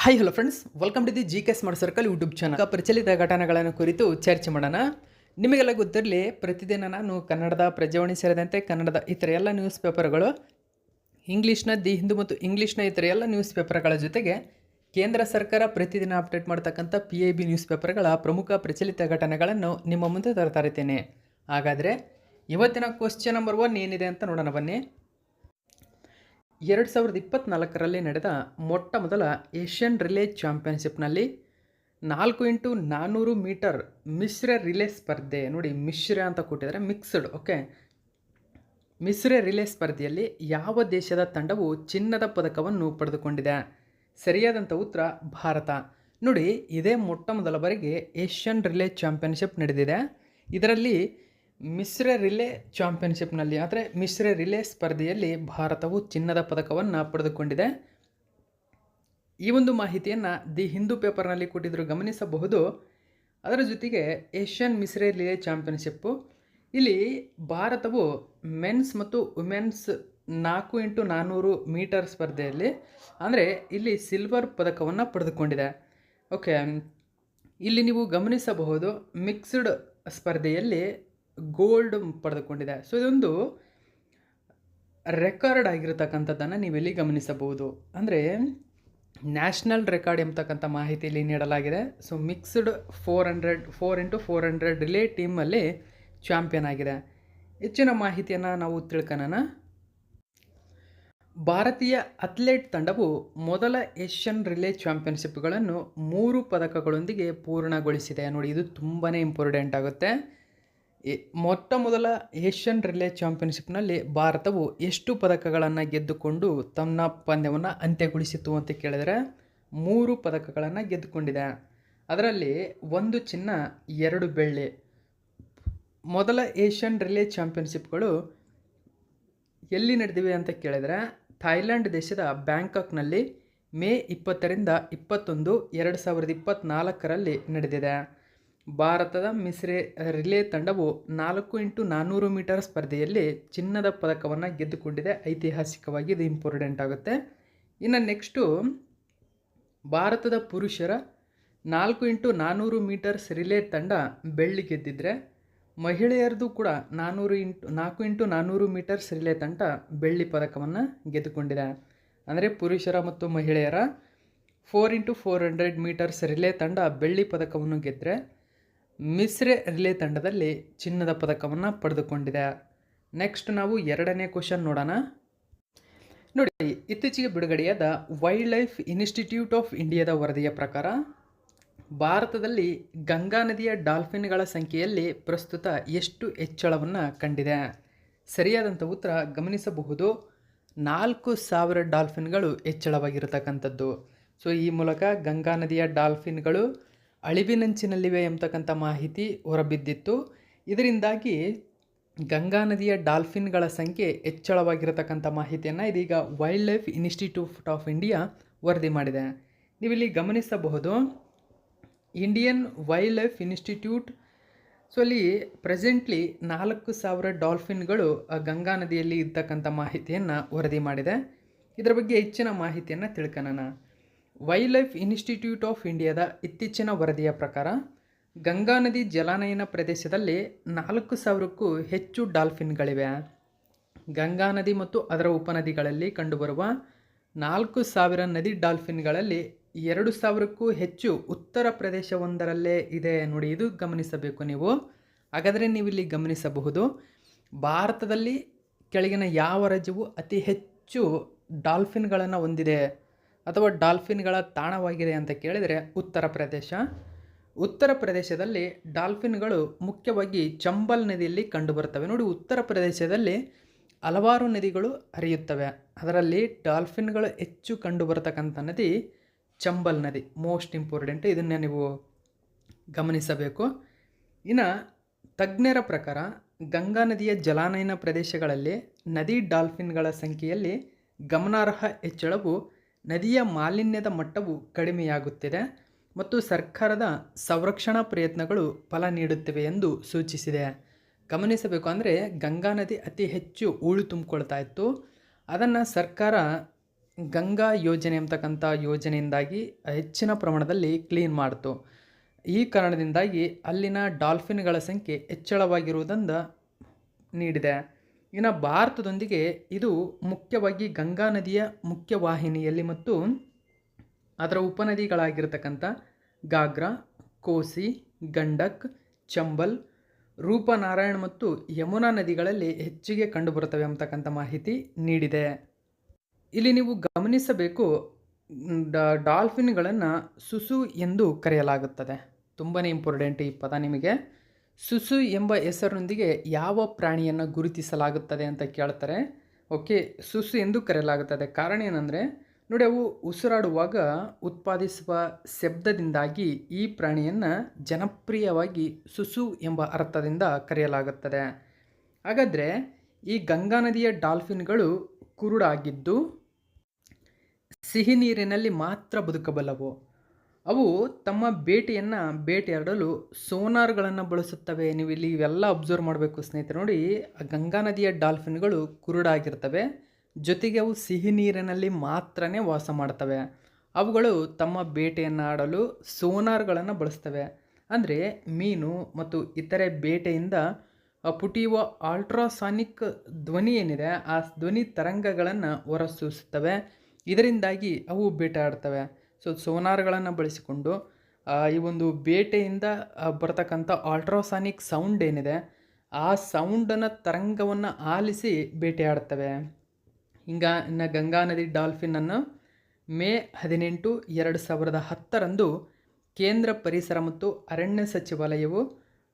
Hi hello friends, welcome to the G K smart circle YouTube channel. ಪ್ರಚಲಿತ ಘಟನೆಗಳನ್ನು ಕುರಿತು ಚರ್ಚೆ ಮಾಡೋಣ. ನಿಮಗೆಲ್ಲ ಗೊತ್ತಿರಲಿ, ಪ್ರತಿದಿನ ನಾನು ಕನ್ನಡದ ಪ್ರಜಾವಾಣಿ ಸೇರಿದಂತೆ ಕನ್ನಡದ ಇತರ ಎಲ್ಲ ನ್ಯೂಸ್ ಪೇಪರ್ಗಳು, ಇಂಗ್ಲೀಷ್ನ ದಿ ಹಿಂದೂ ಮತ್ತು ಇಂಗ್ಲೀಷ್ನ ಇತರ ಎಲ್ಲ ನ್ಯೂಸ್ ಪೇಪರ್ಗಳ ಜೊತೆಗೆ ಕೇಂದ್ರ ಸರ್ಕಾರ ಪ್ರತಿದಿನ ಅಪ್ಡೇಟ್ ಮಾಡ್ತಕ್ಕಂಥ PIB ನ್ಯೂಸ್ ಪೇಪರ್ಗಳ ಪ್ರಮುಖ ಪ್ರಚಲಿತ ಘಟನೆಗಳನ್ನು ನಿಮ್ಮ ಮುಂದೆ ತರ್ತಾ ಇರ್ತೇನೆ. ಹಾಗಾದರೆ ಇವತ್ತಿನ ಕ್ವಶ್ಚನ್ ನಂಬರ್ 1 ಏನಿದೆ ಅಂತ ನೋಡೋಣ ಬನ್ನಿ. 2024ರಲ್ಲಿ ನಡೆದ ಮೊಟ್ಟ ಮೊದಲ ಏಷ್ಯನ್ ರಿಲೇ ಚಾಂಪಿಯನ್ಶಿಪ್ನಲ್ಲಿ 4x400 ಮೀಟರ್ ಮಿಶ್ರ ರಿಲೇ ಸ್ಪರ್ಧೆ, ನೋಡಿ ಮಿಶ್ರ ಅಂತ ಕೊಟ್ಟಿದ್ದಾರೆ, ಮಿಕ್ಸ್ಡ್, ಓಕೆ, ಮಿಶ್ರ ರಿಲೇ ಸ್ಪರ್ಧೆಯಲ್ಲಿ ಯಾವ ದೇಶದ ತಂಡವು ಚಿನ್ನದ ಪದಕವನ್ನು ಪಡೆದುಕೊಂಡಿದೆ? ಸರಿಯಾದಂಥ ಉತ್ತರ ಭಾರತ. ನೋಡಿ, ಇದೇ ಮೊಟ್ಟ ಮೊದಲ ಬಾರಿಗೆ ಏಷ್ಯನ್ ರಿಲೇ ಚಾಂಪಿಯನ್ಶಿಪ್ ನಡೆದಿದೆ. ಇದರಲ್ಲಿ ಮಿಶ್ರ ರಿಲೇ ಚಾಂಪಿಯನ್ಶಿಪ್ನಲ್ಲಿ ಅಂದರೆ ಮಿಶ್ರ ರಿಲೇ ಸ್ಪರ್ಧೆಯಲ್ಲಿ ಭಾರತವು ಚಿನ್ನದ ಪದಕವನ್ನು ಪಡೆದುಕೊಂಡಿದೆ. ಈ ಒಂದು ಮಾಹಿತಿಯನ್ನು ದಿ ಹಿಂದೂ ಪೇಪರ್ನಲ್ಲಿ ಕೊಟ್ಟಿದ್ದರು, ಗಮನಿಸಬಹುದು. ಅದರ ಜೊತೆಗೆ ಏಷ್ಯನ್ ಮಿಶ್ರ ರಿಲೇ ಚಾಂಪಿಯನ್ಶಿಪ್ಪು, ಇಲ್ಲಿ ಭಾರತವು ಮೆನ್ಸ್ ಮತ್ತು ವುಮೆನ್ಸ್ 4x400 ಮೀಟರ್ ಸ್ಪರ್ಧೆಯಲ್ಲಿ ಅಂದರೆ ಇಲ್ಲಿ ಸಿಲ್ವರ್ ಪದಕವನ್ನು ಪಡೆದುಕೊಂಡಿದೆ. ಓಕೆ, ಇಲ್ಲಿ ನೀವು ಗಮನಿಸಬಹುದು ಮಿಕ್ಸ್ಡ್ ಸ್ಪರ್ಧೆಯಲ್ಲಿ ಗೋಲ್ಡ್ ಪಡೆದುಕೊಂಡಿದೆ. ಸೊ ಇದೊಂದು ರೆಕಾರ್ಡ್ ಆಗಿರತಕ್ಕಂಥದ್ದನ್ನು ನೀವಿಲ್ಲಿ ಗಮನಿಸಬಹುದು. ಅಂದರೆ ನ್ಯಾಷನಲ್ ರೆಕಾರ್ಡ್ ಎಂಬತಕ್ಕಂಥ ಮಾಹಿತಿಯಲ್ಲಿ ನೀಡಲಾಗಿದೆ. ಸೊ ಮಿಕ್ಸ್ಡ್ 4x400 ರಿಲೇ ಟೀಮಲ್ಲಿ ಚಾಂಪಿಯನ್ ಆಗಿದೆ. ಹೆಚ್ಚಿನ ಮಾಹಿತಿಯನ್ನು ನಾವು ತಿಳ್ಕೊಳ್ಳೋಣ. ಭಾರತೀಯ ಅಥ್ಲೆಟ್ ತಂಡವು ಮೊದಲ ಏಷ್ಯನ್ ರಿಲೇ ಚಾಂಪಿಯನ್ಶಿಪ್ಗಳನ್ನು 3 ಪದಕಗಳೊಂದಿಗೆ ಪೂರ್ಣಗೊಳಿಸಿದೆ. ನೋಡಿ, ಇದು ತುಂಬಾ ಇಂಪಾರ್ಟೆಂಟ್ ಆಗುತ್ತೆ. ಮೊಟ್ಟ ಮೊದಲ ಏಷ್ಯನ್ ರಿಲೇ ಚಾಂಪಿಯನ್ಶಿಪ್ನಲ್ಲಿ ಭಾರತವು ಎಷ್ಟು ಪದಕಗಳನ್ನು ಗೆದ್ದುಕೊಂಡು ತನ್ನ ಪಂದ್ಯವನ್ನು ಅಂತ್ಯಗೊಳಿಸಿತು ಅಂತ ಕೇಳಿದರೆ 3 ಪದಕಗಳನ್ನು ಗೆದ್ದುಕೊಂಡಿದೆ. ಅದರಲ್ಲಿ 1 ಚಿನ್ನ, 2 ಬೆಳ್ಳಿ. ಮೊದಲ ಏಷ್ಯನ್ ರಿಲೇ ಚಾಂಪಿಯನ್ಶಿಪ್ಗಳು ಎಲ್ಲಿ ನಡೆದಿವೆ ಅಂತ ಕೇಳಿದರೆ ಥೈಲ್ಯಾಂಡ್ ದೇಶದ ಬ್ಯಾಂಕಾಕ್ನಲ್ಲಿ ಮೇ 20ರಿಂದ 21, 2024ರಲ್ಲಿ ನಡೆದಿದೆ. ಭಾರತದ ಮಿಶ್ರ ರಿಲೇ ತಂಡವು 4x400 ಮೀಟರ್ ಸ್ಪರ್ಧೆಯಲ್ಲಿ ಚಿನ್ನದ ಪದಕವನ್ನು ಗೆದ್ದುಕೊಂಡಿದೆ. ಐತಿಹಾಸಿಕವಾಗಿ ಇದು ಇಂಪಾರ್ಟೆಂಟ್ ಆಗುತ್ತೆ. ಇನ್ನು ನೆಕ್ಸ್ಟು ಭಾರತದ ಪುರುಷರ 4x400 ಮೀಟರ್ಸ್ ರಿಲೇ ತಂಡ ಬೆಳ್ಳಿ ಗೆದ್ದಿದ್ರೆ, ಮಹಿಳೆಯರದು ಕೂಡ 4x400 ಮೀಟರ್ಸ್ ರಿಲೇ ತಂಡ ಬೆಳ್ಳಿ ಪದಕವನ್ನು ಗೆದ್ದುಕೊಂಡಿದೆ. ಅಂದರೆ ಪುರುಷರ ಮತ್ತು ಮಹಿಳೆಯರ 4x400 ಮೀಟರ್ಸ್ ರಿಲೇ ತಂಡ ಬೆಳ್ಳಿ ಪದಕವನ್ನು ಗೆದ್ದರೆ, ಮಿಶ್ರ ರಿಲೇ ತಂಡದಲ್ಲಿ ಚಿನ್ನದ ಪದಕವನ್ನು ಪಡೆದುಕೊಂಡಿದೆ. ನೆಕ್ಸ್ಟ್ ನಾವು 2ನೇ ಕ್ವಶನ್ ನೋಡೋಣ. ನೋಡಿ, ಇತ್ತೀಚೆಗೆ ಬಿಡುಗಡೆಯಾದ ವೈಲ್ಡ್ ಲೈಫ್ ಇನ್ಸ್ಟಿಟ್ಯೂಟ್ ಆಫ್ ಇಂಡಿಯಾದ ವರದಿಯ ಪ್ರಕಾರ ಭಾರತದಲ್ಲಿ ಗಂಗಾ ನದಿಯ ಡಾಲ್ಫಿನ್ಗಳ ಸಂಖ್ಯೆಯಲ್ಲಿ ಪ್ರಸ್ತುತ ಎಷ್ಟು ಹೆಚ್ಚಳವನ್ನು ಕಂಡಿದೆ? ಸರಿಯಾದಂಥ ಉತ್ತರ ಗಮನಿಸಬಹುದು, 4,000 ಡಾಲ್ಫಿನ್ಗಳು ಹೆಚ್ಚಳವಾಗಿರತಕ್ಕಂಥದ್ದು. ಸೊ ಈ ಮೂಲಕ ಗಂಗಾ ನದಿಯ ಡಾಲ್ಫಿನ್ಗಳು ಅಳಿವಿನಂಚಿನಲ್ಲಿವೆ ಎಂಬತಕ್ಕಂಥ ಮಾಹಿತಿ ಹೊರಬಿದ್ದಿತ್ತು. ಇದರಿಂದಾಗಿ ಗಂಗಾ ನದಿಯ ಡಾಲ್ಫಿನ್ಗಳ ಸಂಖ್ಯೆ ಹೆಚ್ಚಳವಾಗಿರತಕ್ಕಂಥ ಮಾಹಿತಿಯನ್ನು ಇದೀಗ wild life institute of India ವರದಿ ಮಾಡಿದೆ. ನೀವಿಲ್ಲಿ ಗಮನಿಸಬಹುದು Indian wild life institute. So ಅಲ್ಲಿ ಪ್ರೆಸೆಂಟ್ಲಿ 4,000 ಡಾಲ್ಫಿನ್ಗಳು ಗಂಗಾ ನದಿಯಲ್ಲಿ ಇರ್ತಕ್ಕಂಥ ಮಾಹಿತಿಯನ್ನು ವರದಿ ಮಾಡಿದೆ. ಇದರ ಬಗ್ಗೆ ಹೆಚ್ಚಿನ ಮಾಹಿತಿಯನ್ನು ತಿಳ್ಕೊಳ್ಳೋಣ. ವೈಲ್ಡ್ ಲೈಫ್ ಇನ್ಸ್ಟಿಟ್ಯೂಟ್ ಆಫ್ ಇಂಡಿಯಾದ ಇತ್ತೀಚಿನ ವರದಿಯ ಪ್ರಕಾರ ಗಂಗಾ ನದಿ ಜಲಾನಯನ ಪ್ರದೇಶದಲ್ಲಿ 4,000ಕ್ಕೂ ಹೆಚ್ಚು ಡಾಲ್ಫಿನ್ಗಳಿವೆ. ಗಂಗಾ ನದಿ ಮತ್ತು ಅದರ ಉಪನದಿಗಳಲ್ಲಿ ಕಂಡುಬರುವ 4,000 ನದಿ ಡಾಲ್ಫಿನ್ಗಳಲ್ಲಿ 2,000ಕ್ಕೂ ಹೆಚ್ಚು ಉತ್ತರ ಪ್ರದೇಶವೊಂದರಲ್ಲೇ ಇದೆ. ನೋಡಿ, ಇದು ಗಮನಿಸಬೇಕು ನೀವು. ಹಾಗಾದರೆ ನೀವಿಲ್ಲಿ ಗಮನಿಸಬಹುದು, ಭಾರತದಲ್ಲಿ ಕೆಳಗಿನ ಯಾವ ರಾಜ್ಯವು ಅತಿ ಹೆಚ್ಚು ಡಾಲ್ಫಿನ್ಗಳನ್ನು ಹೊಂದಿದೆ ಅಥವಾ ಡಾಲ್ಫಿನ್ಗಳ ತಾಣವಾಗಿದೆ ಅಂತ ಕೇಳಿದರೆ ಉತ್ತರ ಪ್ರದೇಶ. ಉತ್ತರ ಪ್ರದೇಶದಲ್ಲಿ ಡಾಲ್ಫಿನ್ಗಳು ಮುಖ್ಯವಾಗಿ ಚಂಬಲ್ ನದಿಯಲ್ಲಿ ಕಂಡುಬರ್ತವೆ. ನೋಡಿ, ಉತ್ತರ ಪ್ರದೇಶದಲ್ಲಿ ಹಲವಾರು ನದಿಗಳು ಹರಿಯುತ್ತವೆ. ಅದರಲ್ಲಿ ಡಾಲ್ಫಿನ್ಗಳು ಹೆಚ್ಚು ಕಂಡುಬರತಕ್ಕಂಥ ನದಿ ಚಂಬಲ್ ನದಿ, ಮೋಸ್ಟ್ ಇಂಪಾರ್ಟೆಂಟ್. ಇದನ್ನು ನೀವು ಗಮನಿಸಬೇಕು. ಇನ್ನು ತಜ್ಞರ ಪ್ರಕಾರ ಗಂಗಾ ನದಿಯ ಜಲಾನಯನ ಪ್ರದೇಶಗಳಲ್ಲಿ ನದಿ ಡಾಲ್ಫಿನ್ಗಳ ಸಂಖ್ಯೆಯಲ್ಲಿ ಗಮನಾರ್ಹ ಹೆಚ್ಚಳವು ನದಿಯ ಮಾಲಿನ್ಯದ ಮಟ್ಟವು ಕಡಿಮೆಯಾಗುತ್ತಿದೆ ಮತ್ತು ಸರ್ಕಾರದ ಸಂರಕ್ಷಣಾ ಪ್ರಯತ್ನಗಳು ಫಲ ನೀಡುತ್ತಿವೆ ಎಂದು ಸೂಚಿಸಿದೆ. ಗಮನಿಸಬೇಕು, ಅಂದರೆ ಗಂಗಾ ನದಿ ಅತಿ ಹೆಚ್ಚು ಹೂಳು ತುಂಬಿಕೊಳ್ತಾ ಇತ್ತು. ಅದನ್ನು ಸರ್ಕಾರ ಗಂಗಾ ಯೋಜನೆ ಅಂತಕ್ಕಂಥ ಯೋಜನೆಯಿಂದಾಗಿ ಹೆಚ್ಚಿನ ಪ್ರಮಾಣದಲ್ಲಿ ಕ್ಲೀನ್ ಮಾಡ್ತು. ಈ ಕಾರಣದಿಂದಾಗಿ ಅಲ್ಲಿನ ಡಾಲ್ಫಿನ್ಗಳ ಸಂಖ್ಯೆ ಹೆಚ್ಚಳವಾಗಿರುವುದರಿಂದ ನೀಡಿದೆ. ಇನ್ನು ಭಾರತದೊಂದಿಗೆ ಇದು ಮುಖ್ಯವಾಗಿ ಗಂಗಾ ನದಿಯ ಮುಖ್ಯ ವಾಹಿನಿಯಲ್ಲಿ ಮತ್ತು ಅದರ ಉಪನದಿಗಳಾಗಿರ್ತಕ್ಕಂಥ ಗಾಗ್ರಾ, ಕೋಸಿ, ಗಂಡಕ್, ಚಂಬಲ್, ರೂಪನಾರಾಯಣ ಮತ್ತು ಯಮುನಾ ನದಿಗಳಲ್ಲಿ ಹೆಚ್ಚಿಗೆ ಕಂಡುಬರುತ್ತವೆ ಅಂತಕ್ಕಂಥ ಮಾಹಿತಿ ನೀಡಿದೆ. ಇಲ್ಲಿ ನೀವು ಗಮನಿಸಬೇಕು, ಡಾಲ್ಫಿನ್ಗಳನ್ನು ಸುಸು ಎಂದು ಕರೆಯಲಾಗುತ್ತದೆ. ತುಂಬಾ ಇಂಪಾರ್ಟೆಂಟ್ ಈ ಪದ ನಿಮಗೆ. ಸುಸು ಎಂಬ ಹೆಸರಿನೊಂದಿಗೆ ಯಾವ ಪ್ರಾಣಿಯನ್ನು ಗುರುತಿಸಲಾಗುತ್ತದೆ ಅಂತ ಕೇಳ್ತಾರೆ. ಓಕೆ, ಸುಸು ಎಂದು ಕರೆಯಲಾಗುತ್ತದೆ. ಕಾರಣ ಏನಂದರೆ ನೋಡಿ, ಅವು ಉಸಿರಾಡುವಾಗ ಉತ್ಪಾದಿಸುವ ಶಬ್ದದಿಂದಾಗಿ ಈ ಪ್ರಾಣಿಯನ್ನು ಜನಪ್ರಿಯವಾಗಿ ಸುಸು ಎಂಬ ಅರ್ಥದಿಂದ ಕರೆಯಲಾಗುತ್ತದೆ. ಹಾಗಾದರೆ ಈ ಗಂಗಾ ನದಿಯ ಡಾಲ್ಫಿನ್ಗಳು ಕುರುಡಾಗಿದ್ದು ಸಿಹಿ ನೀರಿನಲ್ಲಿ ಮಾತ್ರ ಬದುಕಬಲ್ಲವು. ಅವು ತಮ್ಮ ಬೇಟೆಯಾಡಲು ಸೋನಾರ್ಗಳನ್ನು ಬಳಸುತ್ತವೆ. ನೀವು ಇಲ್ಲಿ ಇವೆಲ್ಲ ಅಬ್ಸರ್ವ್ ಮಾಡಬೇಕು ಸ್ನೇಹಿತರೆ. ನೋಡಿ, ಗಂಗಾ ನದಿಯ ಡಾಲ್ಫಿನ್ಗಳು ಕುರುಡಾಗಿರ್ತವೆ, ಜೊತೆಗೆ ಅವು ಸಿಹಿ ನೀರಿನಲ್ಲಿ ಮಾತ್ರನೇ ವಾಸ ಮಾಡ್ತವೆ. ಅವುಗಳು ತಮ್ಮ ಬೇಟೆಯನ್ನು ಆಡಲು ಸೋನಾರ್ಗಳನ್ನು ಬಳಸ್ತವೆ. ಅಂದರೆ ಮೀನು ಮತ್ತು ಇತರೆ ಬೇಟೆಯಿಂದ ಪುಟಿಯುವ ಅಲ್ಟ್ರಾಸಾನಿಕ್ ಧ್ವನಿ ಏನಿದೆ, ಆ ಧ್ವನಿ ತರಂಗಗಳನ್ನು ಹೊರಸೂಸುತ್ತವೆ. ಇದರಿಂದಾಗಿ ಅವು ಬೇಟೆಯಾಡ್ತವೆ. ಸೋನಾರ್ಗಳನ್ನು ಬಳಸಿಕೊಂಡು ಈ ಒಂದು ಬೇಟೆಯಿಂದ ಬರ್ತಕ್ಕಂಥ ಅಲ್ಟ್ರಾಸಾನಿಕ್ ಸೌಂಡ್ ಏನಿದೆ, ಆ ಸೌಂಡನ್ನು ತರಂಗವನ್ನು ಆಲಿಸಿ ಬೇಟೆಯಾಡ್ತವೆ. ಇನ್ನು ಗಂಗಾ ನದಿ ಡಾಲ್ಫಿನನ್ನು ಮೇ 18, 2010 ಕೇಂದ್ರ ಪರಿಸರ ಮತ್ತು ಅರಣ್ಯ ಸಚಿವಾಲಯವು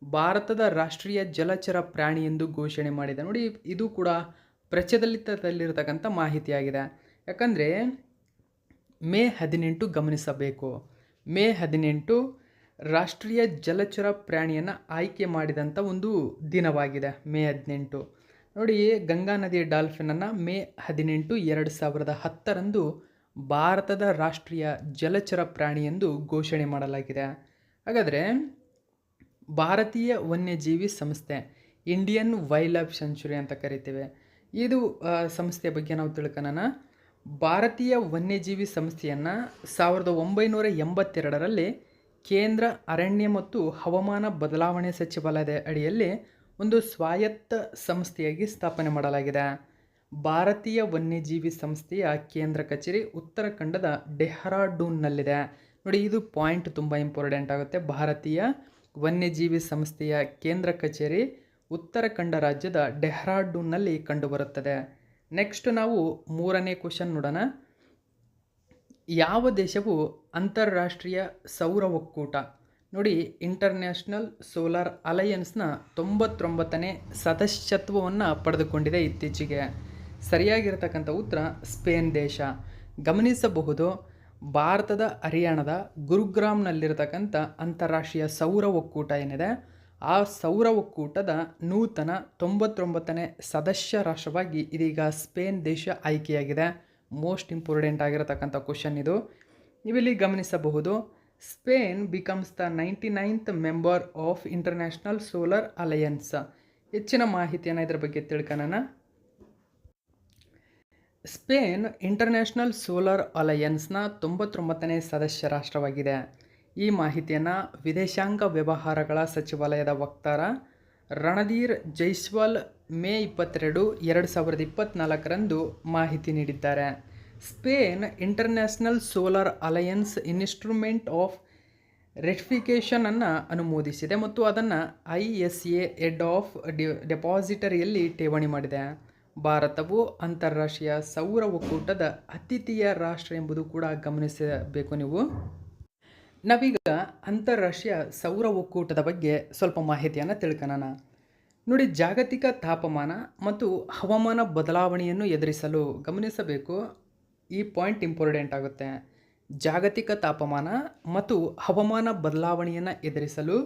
ಭಾರತದ ರಾಷ್ಟ್ರೀಯ ಜಲಚರ ಪ್ರಾಣಿ ಎಂದು ಘೋಷಣೆ ಮಾಡಿದೆ. ನೋಡಿ, ಇದು ಕೂಡ ಪ್ರಚಲಿತದಲ್ಲಿರತಕ್ಕಂಥ ಮಾಹಿತಿಯಾಗಿದೆ. ಯಾಕಂದರೆ ಮೇ 18 ಗಮನಿಸಬೇಕು. ಮೇ 18 ರಾಷ್ಟ್ರೀಯ ಜಲಚರ ಪ್ರಾಣಿಯನ್ನು ಆಯ್ಕೆ ಮಾಡಿದಂಥ ಒಂದು ದಿನವಾಗಿದೆ. ಮೇ 18 ನೋಡಿ, ಗಂಗಾ ನದಿಯ ಡಾಲ್ಫಿನನ್ನು ಮೇ 18, 2010 ಭಾರತದ ರಾಷ್ಟ್ರೀಯ ಜಲಚರ ಪ್ರಾಣಿ ಎಂದು ಘೋಷಣೆ ಮಾಡಲಾಗಿದೆ. ಹಾಗಾದರೆ ಭಾರತೀಯ ವನ್ಯಜೀವಿ ಸಂಸ್ಥೆ, ಇಂಡಿಯನ್ ವೈಲ್ಡ್ ಲೈಫ್ ಸೆಂಚುರಿ ಅಂತ ಕರಿತೇವೆ, ಇದು ಸಂಸ್ಥೆಯ ಬಗ್ಗೆ ನಾವು ತಿಳ್ಕೊಳ್ಳೋಣ. ಭಾರತೀಯ ವನ್ಯಜೀವಿ ಸಂಸ್ಥೆಯನ್ನು 1982 ಕೇಂದ್ರ ಅರಣ್ಯ ಮತ್ತು ಹವಾಮಾನ ಬದಲಾವಣೆ ಸಚಿವಾಲಯದ ಅಡಿಯಲ್ಲಿ ಒಂದು ಸ್ವಾಯತ್ತ ಸಂಸ್ಥೆಯಾಗಿ ಸ್ಥಾಪನೆ ಮಾಡಲಾಗಿದೆ. ಭಾರತೀಯ ವನ್ಯಜೀವಿ ಸಂಸ್ಥೆಯ ಕೇಂದ್ರ ಕಚೇರಿ ಉತ್ತರಾಖಂಡದ ಡೆಹ್ರಾಡೂನ್ನಲ್ಲಿದೆ. ನೋಡಿ, ಇದು ಪಾಯಿಂಟ್ ತುಂಬ ಇಂಪಾರ್ಟೆಂಟ್ ಆಗುತ್ತೆ. ಭಾರತೀಯ ವನ್ಯಜೀವಿ ಸಂಸ್ಥೆಯ ಕೇಂದ್ರ ಕಚೇರಿ ಉತ್ತರಾಖಂಡ ರಾಜ್ಯದ ಡೆಹ್ರಾಡೂನ್ನಲ್ಲಿ ಕಂಡುಬರುತ್ತದೆ. ನೆಕ್ಸ್ಟ್ ನಾವು 3ನೇ ಕ್ವಶನ್ ನೋಡೋಣ. ಯಾವ ದೇಶವು ಅಂತಾರಾಷ್ಟ್ರೀಯ ಸೌರ ಒಕ್ಕೂಟ, ನೋಡಿ ಇಂಟರ್ನ್ಯಾಷನಲ್ ಸೋಲಾರ್ ಅಲಯನ್ಸ್ನ 99ನೇ ಸದಸ್ಯತ್ವವನ್ನು ಪಡೆದುಕೊಂಡಿದೆ ಇತ್ತೀಚೆಗೆ? ಸರಿಯಾಗಿರತಕ್ಕಂಥ ಉತ್ತರ ಸ್ಪೇನ್ ದೇಶ. ಗಮನಿಸಬಹುದು, ಭಾರತದ ಹರಿಯಾಣದ ಗುರುಗ್ರಾಮ್ನಲ್ಲಿರತಕ್ಕಂಥ ಅಂತಾರಾಷ್ಟ್ರೀಯ ಸೌರ ಒಕ್ಕೂಟ ಏನಿದೆ, ಆ ಸೌರ ಒಕ್ಕೂಟದ ನೂತನ 99ನೇ ಸದಸ್ಯ ರಾಷ್ಟ್ರವಾಗಿ ಇದೀಗ ಸ್ಪೇನ್ ದೇಶ ಆಯ್ಕೆಯಾಗಿದೆ. ಮೋಸ್ಟ್ ಇಂಪಾರ್ಟೆಂಟ್ ಆಗಿರತಕ್ಕಂಥ ಕ್ವಶನ್ ಇದು. ನೀವಿಲ್ಲಿ ಗಮನಿಸಬಹುದು, Spain becomes the 99th member of international solar alliance. ಹೆಚ್ಚಿನ ಮಾಹಿತಿಯನ್ನು ಇದರ ಬಗ್ಗೆ ತಿಳ್ಕೊಳ್ಳೋಣ. ಸ್ಪೇನ್ ಇಂಟರ್ನ್ಯಾಷನಲ್ ಸೋಲಾರ್ ಅಲಯನ್ಸ್ನ 99ನೇ ಸದಸ್ಯ ರಾಷ್ಟ್ರವಾಗಿದೆ. ಈ ಮಾಹಿತಿಯನ್ನು ವಿದೇಶಾಂಗ ವ್ಯವಹಾರಗಳ ಸಚಿವಾಲಯದ ವಕ್ತಾರ ರಣಧೀರ್ ಜೈಸ್ವಾಲ್ ಮೇ 22, 2024 ಮಾಹಿತಿ ನೀಡಿದ್ದಾರೆ. Spain international solar alliance instrument of ratification ಅನ್ನು ಅನುಮೋದಿಸಿದೆ ಮತ್ತು ಅದನ್ನು ISA ಹೆಡ್ ಆಫ್ ಡೆಪಾಸಿಟರಿಯಲ್ಲಿ ಠೇವಣಿ ಮಾಡಿದೆ. ಭಾರತವು ಅಂತಾರಾಷ್ಟ್ರೀಯ ಸೌರ ಒಕ್ಕೂಟದ ಅತಿಥೇಯ ರಾಷ್ಟ್ರ ಎಂಬುದು ಕೂಡ ಗಮನಿಸಬೇಕು ನೀವು. ನಾವೀಗ ಅಂತಾರಾಷ್ಟ್ರೀಯ ಸೌರ ಒಕ್ಕೂಟದ ಬಗ್ಗೆ ಸ್ವಲ್ಪ ಮಾಹಿತಿಯನ್ನು ತಿಳ್ಕೊಳ್ಳೋಣ. ನೋಡಿ, ಜಾಗತಿಕ ತಾಪಮಾನ ಮತ್ತು ಹವಾಮಾನ ಬದಲಾವಣೆಯನ್ನು ಎದುರಿಸಲು ಗಮನಿಸಬೇಕು. ಈ ಪಾಯಿಂಟ್ ಇಂಪಾರ್ಟೆಂಟ್ ಆಗುತ್ತೆ. ಜಾಗತಿಕ ತಾಪಮಾನ ಮತ್ತು ಹವಾಮಾನ ಬದಲಾವಣೆಯನ್ನು ಎದುರಿಸಲು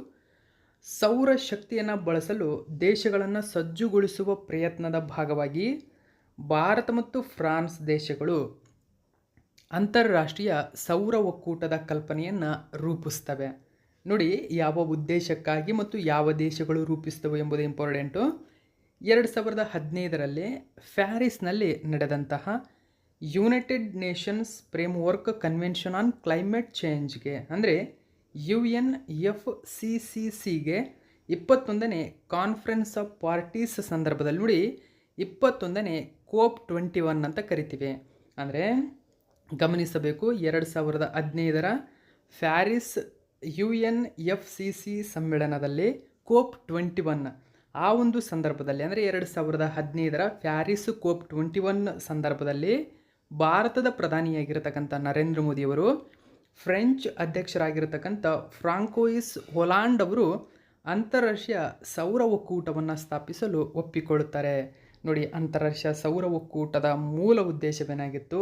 ಸೌರ ಶಕ್ತಿಯನ್ನು ಬಳಸಲು ದೇಶಗಳನ್ನು ಸಜ್ಜುಗೊಳಿಸುವ ಪ್ರಯತ್ನದ ಭಾಗವಾಗಿ ಭಾರತ ಮತ್ತು ಫ್ರಾನ್ಸ್ ದೇಶಗಳು ಅಂತಾರಾಷ್ಟ್ರೀಯ ಸೌರ ಒಕ್ಕೂಟದ ಕಲ್ಪನೆಯನ್ನು ರೂಪಿಸ್ತವೆ. ನೋಡಿ, ಯಾವ ಉದ್ದೇಶಕ್ಕಾಗಿ ಮತ್ತು ಯಾವ ದೇಶಗಳು ರೂಪಿಸ್ತವೆ ಎಂಬುದು ಇಂಪಾರ್ಟೆಂಟು. 2015 ಪ್ಯಾರಿಸ್ನಲ್ಲಿ ನಡೆದಂತಹ United Nations framework convention on climate ಚೇಂಜ್ಗೆ ಅಂದರೆ UNFCCCಗೆ 21ನೇ ಕಾನ್ಫರೆನ್ಸ್ ಆಫ್ ಪಾರ್ಟೀಸ್ ಸಂದರ್ಭದಲ್ಲಿ ನೋಡಿ 21ನೇ COP21 ಅಂತ ಕರಿತೀವಿ. ಅಂದರೆ ಗಮನಿಸಬೇಕು, 2015ರ ಪ್ಯಾರಿಸ್ UNFCC ಸಮ್ಮೇಳನದಲ್ಲಿ COP21 ಆ ಒಂದು ಸಂದರ್ಭದಲ್ಲಿ ಅಂದರೆ 2015ರ ಪ್ಯಾರಿಸ್ COP21 ಸಂದರ್ಭದಲ್ಲಿ ಭಾರತದ ಪ್ರಧಾನಿಯಾಗಿರತಕ್ಕಂಥ ನರೇಂದ್ರ ಮೋದಿಯವರು ಫ್ರೆಂಚ್ ಅಧ್ಯಕ್ಷರಾಗಿರ್ತಕ್ಕಂಥ ಫ್ರಾಂಕೋಯಿಸ್ ಹೊಲಾಂಡ್ ಅವರು ಅಂತಾರಾಷ್ಟ್ರೀಯ ಸೌರ ಒಕ್ಕೂಟವನ್ನು ಸ್ಥಾಪಿಸಲು ಒಪ್ಪಿಕೊಳ್ಳುತ್ತಾರೆ. ನೋಡಿ, ಅಂತಾರಾಷ್ಟ್ರೀಯ ಸೌರ ಒಕ್ಕೂಟದ ಮೂಲ ಉದ್ದೇಶವೇನಾಗಿತ್ತು?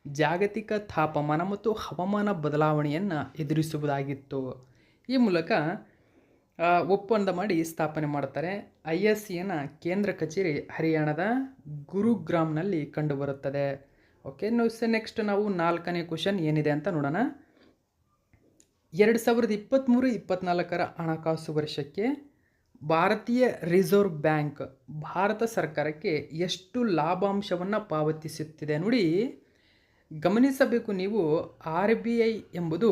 ಜಾಗತಿಕ ತಾಪಮಾನ ಮತ್ತು ಹವಾಮಾನ ಬದಲಾವಣೆಯನ್ನು ಎದುರಿಸುವುದಾಗಿತ್ತು. ಈ ಮೂಲಕ ಒಪ್ಪಂದ ಮಾಡಿ ಸ್ಥಾಪನೆ ಮಾಡ್ತಾರೆ. ISEನ ಕೇಂದ್ರ ಕಚೇರಿ ಹರಿಯಾಣದ ಗುರುಗ್ರಾಮ್ನಲ್ಲಿ ಕಂಡುಬರುತ್ತದೆ. ಓಕೆ, ನೆಕ್ಸ್ಟ್ ನಾವು 4ನೇ ಕ್ವಶನ್ ಏನಿದೆ ಅಂತ ನೋಡೋಣ. 2023-24ರ ಹಣಕಾಸು ವರ್ಷಕ್ಕೆ ಭಾರತೀಯ ರಿಸರ್ವ್ ಬ್ಯಾಂಕ್ ಭಾರತ ಸರ್ಕಾರಕ್ಕೆ ಎಷ್ಟು ಲಾಭಾಂಶವನ್ನು ಪಾವತಿಸುತ್ತಿದೆ? ನೋಡಿ, ಗಮನಿಸಬೇಕು ನೀವು, RBI ಎಂಬುದು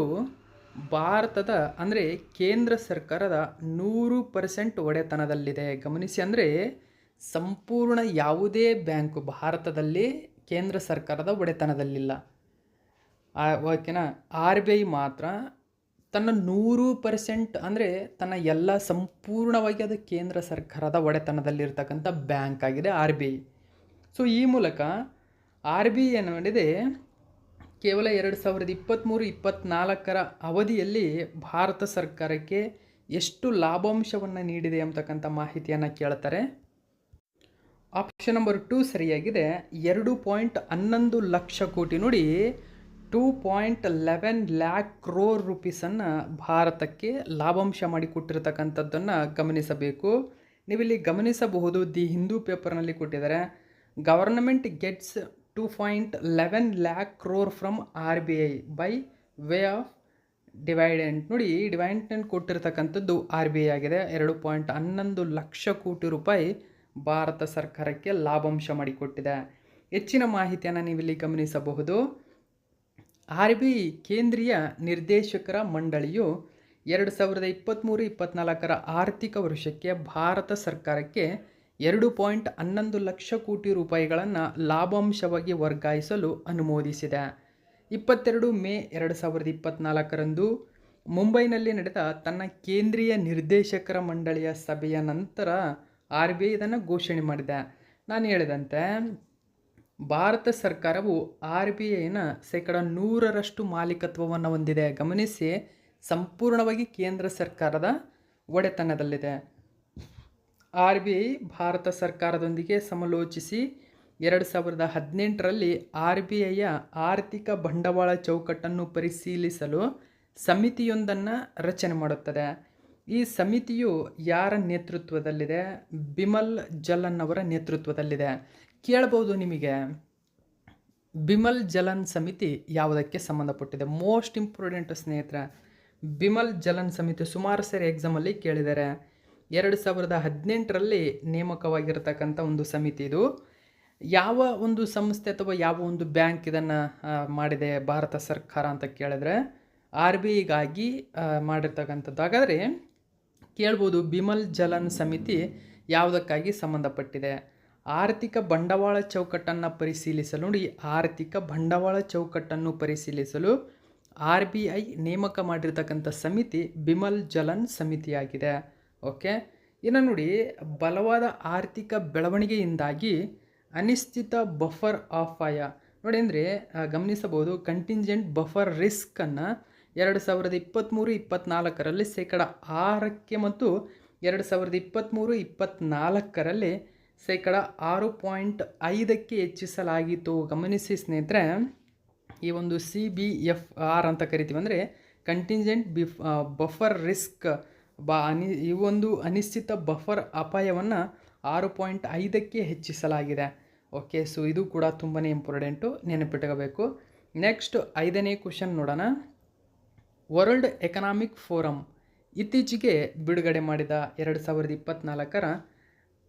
ಭಾರತದ ಅಂದರೆ ಕೇಂದ್ರ ಸರ್ಕಾರದ 100% ಒಡೆತನದಲ್ಲಿದೆ. ಗಮನಿಸಿ, ಅಂದರೆ ಸಂಪೂರ್ಣ ಯಾವುದೇ ಬ್ಯಾಂಕು ಭಾರತದಲ್ಲಿ ಕೇಂದ್ರ ಸರ್ಕಾರದ ಒಡೆತನದಲ್ಲಿಲ್ಲ. ಓಕೆನಾ? RBI ಮಾತ್ರ ತನ್ನ 100% ಅಂದರೆ ತನ್ನ ಎಲ್ಲ ಸಂಪೂರ್ಣವಾಗಿ ಅದು ಕೇಂದ್ರ ಸರ್ಕಾರದ ಒಡೆತನದಲ್ಲಿರ್ತಕ್ಕಂಥ ಬ್ಯಾಂಕ್ ಆಗಿದೆ RBI. ಸೊ ಈ ಮೂಲಕ RBI ಏನು ಮಾಡಿದೆ, ಕೇವಲ 2023-24ರ ಅವಧಿಯಲ್ಲಿ ಭಾರತ ಸರ್ಕಾರಕ್ಕೆ ಎಷ್ಟು ಲಾಭಾಂಶವನ್ನು ನೀಡಿದೆ ಅಂತಕ್ಕಂಥ ಮಾಹಿತಿಯನ್ನು ಕೇಳ್ತಾರೆ. ಆಪ್ಷನ್ ನಂಬರ್ 2 ಸರಿಯಾಗಿದೆ. 2.11 ಲಕ್ಷ ಕೋಟಿ. ನೋಡಿ, 2.11 lakh crore ರೂಪೀಸನ್ನು ಭಾರತಕ್ಕೆ ಲಾಭಾಂಶ ಮಾಡಿಕೊಟ್ಟಿರ್ತಕ್ಕಂಥದ್ದನ್ನು ಗಮನಿಸಬೇಕು. ನೀವಿಲ್ಲಿ ಗಮನಿಸಬಹುದು, ದಿ ಹಿಂದೂ ಪೇಪರ್ನಲ್ಲಿ ಕೊಟ್ಟಿದ್ದಾರೆ, government gets 2.11 lakh crore from RBI by way of dividend. ನೋಡಿ, ಡಿವೈಡೆಂಟ್ ಕೊಟ್ಟಿರ್ತಕ್ಕಂಥದ್ದು RBI ಆಗಿದೆ. 2.11 ಲಕ್ಷ ಕೋಟಿ ರೂಪಾಯಿ ಭಾರತ ಸರ್ಕಾರಕ್ಕೆ ಲಾಭಾಂಶ ಮಾಡಿಕೊಟ್ಟಿದೆ. ಹೆಚ್ಚಿನ ಮಾಹಿತಿಯನ್ನು ನೀವಿಲ್ಲಿ ಗಮನಿಸಬಹುದು. RBI ಕೇಂದ್ರೀಯ ನಿರ್ದೇಶಕರ ಮಂಡಳಿಯು 2023-24ರ ಆರ್ಥಿಕ ವರ್ಷಕ್ಕೆ ಭಾರತ ಸರ್ಕಾರಕ್ಕೆ 2.11 ಲಕ್ಷ ಕೋಟಿ ರೂಪಾಯಿಗಳನ್ನು ಲಾಭಾಂಶವಾಗಿ ವರ್ಗಾಯಿಸಲು ಅನುಮೋದಿಸಿದೆ. 22 ಮೇ 2024ರಂದು ಮುಂಬೈನಲ್ಲಿ ನಡೆದ ತನ್ನ ಕೇಂದ್ರೀಯ ನಿರ್ದೇಶಕರ ಮಂಡಳಿಯ ಸಭೆಯ ನಂತರ RBI ಇದನ್ನು ಘೋಷಣೆ ಮಾಡಿದೆ. ನಾನು ಹೇಳಿದಂತೆ ಭಾರತ ಸರ್ಕಾರವು RBIನ 100% ಮಾಲೀಕತ್ವವನ್ನು ಹೊಂದಿದೆ. ಗಮನಿಸಿ, ಸಂಪೂರ್ಣವಾಗಿ ಕೇಂದ್ರ ಸರ್ಕಾರದ ಒಡೆತನದಲ್ಲಿದೆ. RBI ಭಾರತ ಸರ್ಕಾರದೊಂದಿಗೆ ಸಮಾಲೋಚಿಸಿ 2018ರಲ್ಲಿ RBIಯ ಆರ್ಥಿಕ ಬಂಡವಾಳ ಚೌಕಟ್ಟನ್ನು ಪರಿಶೀಲಿಸಲು ಸಮಿತಿಯೊಂದನ್ನು ರಚನೆ ಮಾಡುತ್ತದೆ. ಈ ಸಮಿತಿಯು ಯಾರ ನೇತೃತ್ವದಲ್ಲಿದೆ? ಬಿಮಲ್ ಜಲನ್ ಅವರ ನೇತೃತ್ವದಲ್ಲಿದೆ. ಕೇಳಬಹುದು ನಿಮಗೆ, ಬಿಮಲ್ ಜಲನ್ ಸಮಿತಿ ಯಾವುದಕ್ಕೆ ಸಂಬಂಧಪಟ್ಟಿದೆ? ಮೋಸ್ಟ್ ಇಂಪಾರ್ಟೆಂಟ್ ಸ್ನೇಹಿತರೆ, ಬಿಮಲ್ ಜಲನ್ ಸಮಿತಿ ಸುಮಾರು ಸರಿ ಎಕ್ಸಾಮಲ್ಲಿ ಕೇಳಿದ್ದಾರೆ. 2018ರಲ್ಲಿ ನೇಮಕವಾಗಿರತಕ್ಕಂಥ ಒಂದು ಸಮಿತಿ ಇದು. ಯಾವ ಒಂದು ಸಂಸ್ಥೆ ಅಥವಾ ಯಾವ ಒಂದು ಬ್ಯಾಂಕ್ ಇದನ್ನು ಮಾಡಿದೆ ಭಾರತ ಸರ್ಕಾರ ಅಂತ ಕೇಳಿದ್ರೆ RBIಗಾಗಿ ಮಾಡಿರ್ತಕ್ಕಂಥದ್ದು. ಹಾಗಾದರೆ ಕೇಳ್ಬೋದು, ಬಿಮಲ್ ಜಲನ್ ಸಮಿತಿ ಯಾವುದಕ್ಕಾಗಿ ಸಂಬಂಧಪಟ್ಟಿದೆ? ಆರ್ಥಿಕ ಬಂಡವಾಳ ಚೌಕಟ್ಟನ್ನು ಪರಿಶೀಲಿಸಲು. ನೋಡಿ, ಆರ್ಥಿಕ ಬಂಡವಾಳ ಚೌಕಟ್ಟನ್ನು ಪರಿಶೀಲಿಸಲು RBI ನೇಮಕ ಮಾಡಿರ್ತಕ್ಕಂಥ ಸಮಿತಿ ಬಿಮಲ್ ಜಲನ್ ಸಮಿತಿಯಾಗಿದೆ. ಓಕೆ, ಇನ್ನು ನೋಡಿ, ಬಲವಾದ ಆರ್ಥಿಕ ಬೆಳವಣಿಗೆಯಿಂದಾಗಿ ಅನಿಶ್ಚಿತ ಬಫರ್ ಆಫ್ ಆಯ. ನೋಡಿ, ಅಂದರೆ ಗಮನಿಸಬಹುದು, ಕಂಟಿಂಜೆಂಟ್ ಬಫರ್ ರಿಸ್ಕನ್ನು 2023-24ರಲ್ಲಿ 6% ಮತ್ತು 2023-24ರಲ್ಲಿ 6.5% ಹೆಚ್ಚಿಸಲಾಗಿತ್ತು. ಗಮನಿಸಿ ಸ್ನೇಹಿತರೆ, ಈ ಒಂದು CBFR ಅಂತ ಕರಿತೀವಿ, ಅಂದರೆ ಕಂಟಿಂಜೆಂಟ್ ಬಫರ್ ರಿಸ್ಕ್ ಈ ಒಂದು ಅನಿಶ್ಚಿತ ಬಫರ್ ಅಪಾಯವನ್ನು 6.5% ಹೆಚ್ಚಿಸಲಾಗಿದೆ. ಓಕೆ, ಸೊ ಇದು ಕೂಡ ತುಂಬಾ ಇಂಪಾರ್ಟೆಂಟು, ನೆನಪಿಟ್ಕೋಬೇಕು. ನೆಕ್ಸ್ಟ್ 5ನೇ ಕ್ವಶನ್ ನೋಡೋಣ. ವರ್ಲ್ಡ್ ಎಕನಾಮಿಕ್ ಫೋರಮ್ ಇತ್ತೀಚೆಗೆ ಬಿಡುಗಡೆ ಮಾಡಿದ 2024ರ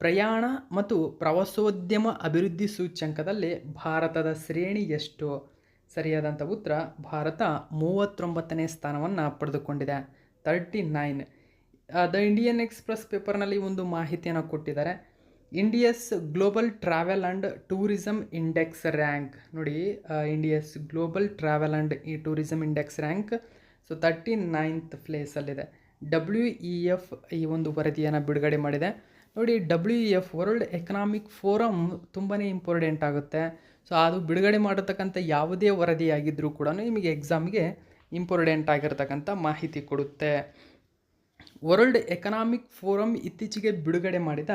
ಪ್ರಯಾಣ ಮತ್ತು ಪ್ರವಾಸೋದ್ಯಮ ಅಭಿವೃದ್ಧಿ ಸೂಚ್ಯಂಕದಲ್ಲಿ ಭಾರತದ ಶ್ರೇಣಿ ಎಷ್ಟು? ಸರಿಯಾದಂಥ ಉತ್ತರ ಭಾರತ 39ನೇ ಸ್ಥಾನವನ್ನು ಪಡೆದುಕೊಂಡಿದೆ, 39. ದ ಇಂಡಿಯನ್ ಎಕ್ಸ್‌ಪ್ರೆಸ್ ಪೇಪರ್ನಲ್ಲಿ ಒಂದು ಮಾಹಿತಿಯನ್ನು ಕೊಟ್ಟಿದ್ದಾರೆ. India's global travel and tourism index rank ನೋಡಿ, India's global travel and tourism index rank 39th ಪ್ಲೇಸಲ್ಲಿದೆ. WEF ಈ ಒಂದು ವರದಿಯನ್ನು ಬಿಡುಗಡೆ ಮಾಡಿದೆ. ನೋಡಿ, WEF ವರ್ಲ್ಡ್ ಎಕನಾಮಿಕ್ ಫೋರಮ್ ತುಂಬಾ ಇಂಪಾರ್ಟೆಂಟ್ ಆಗುತ್ತೆ. ಸೊ ಅದು ಬಿಡುಗಡೆ ಮಾಡಿರ್ತಕ್ಕಂಥ ಯಾವುದೇ ವರದಿಯಾಗಿದ್ದರೂ ಕೂಡ ನಿಮಗೆ ಎಕ್ಸಾಮ್ಗೆ ಇಂಪಾರ್ಟೆಂಟ್ ಆಗಿರ್ತಕ್ಕಂಥ ಮಾಹಿತಿ ಕೊಡುತ್ತೆ. ವರ್ಲ್ಡ್ ಎಕನಾಮಿಕ್ ಫೋರಮ್ ಇತ್ತೀಚೆಗೆ ಬಿಡುಗಡೆ ಮಾಡಿದ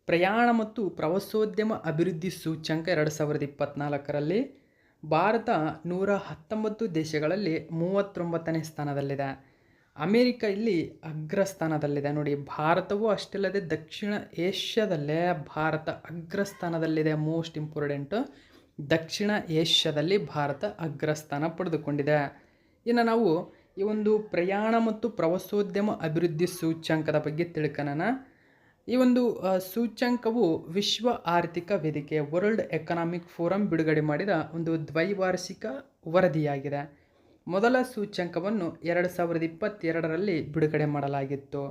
ಪ್ರಯಾಣ ಮತ್ತು ಪ್ರವಾಸೋದ್ಯಮ ಅಭಿವೃದ್ಧಿ ಸೂಚ್ಯಂಕ 2024ರಲ್ಲಿ ಭಾರತ 119 ದೇಶಗಳಲ್ಲಿ 39ನೇ ಸ್ಥಾನದಲ್ಲಿದೆ. ಅಮೇರಿಕ ಇಲ್ಲಿ ಅಗ್ರಸ್ಥಾನದಲ್ಲಿದೆ. ನೋಡಿ, ಭಾರತವೂ ಅಷ್ಟಲ್ಲದೆ ದಕ್ಷಿಣ ಏಷ್ಯಾದಲ್ಲೇ ಭಾರತ ಅಗ್ರಸ್ಥಾನದಲ್ಲಿದೆ. ಮೋಸ್ಟ್ ಇಂಪಾರ್ಟೆಂಟು, ದಕ್ಷಿಣ ಏಷ್ಯಾದಲ್ಲಿ ಭಾರತ ಅಗ್ರಸ್ಥಾನ ಪಡೆದುಕೊಂಡಿದೆ. ಇನ್ನು ನಾವು ಈ ಒಂದು ಪ್ರಯಾಣ ಮತ್ತು ಪ್ರವಾಸೋದ್ಯಮ ಅಭಿವೃದ್ಧಿ ಸೂಚ್ಯಂಕದ ಬಗ್ಗೆ ತಿಳ್ಕೊಳ್ಳೋಣ. ಈ ಒಂದು ಸೂಚ್ಯಂಕವು ವಿಶ್ವ ಆರ್ಥಿಕ ವೇದಿಕೆ ವರ್ಲ್ಡ್ ಎಕನಾಮಿಕ್ ಫೋರಮ್ ಬಿಡುಗಡೆ ಮಾಡಿದ ಒಂದು ದ್ವೈವಾರ್ಷಿಕ ವರದಿಯಾಗಿದೆ. ಮೊದಲ ಸೂಚ್ಯಂಕವನ್ನು 2022ರಲ್ಲಿ ಬಿಡುಗಡೆ ಮಾಡಲಾಗಿತ್ತು.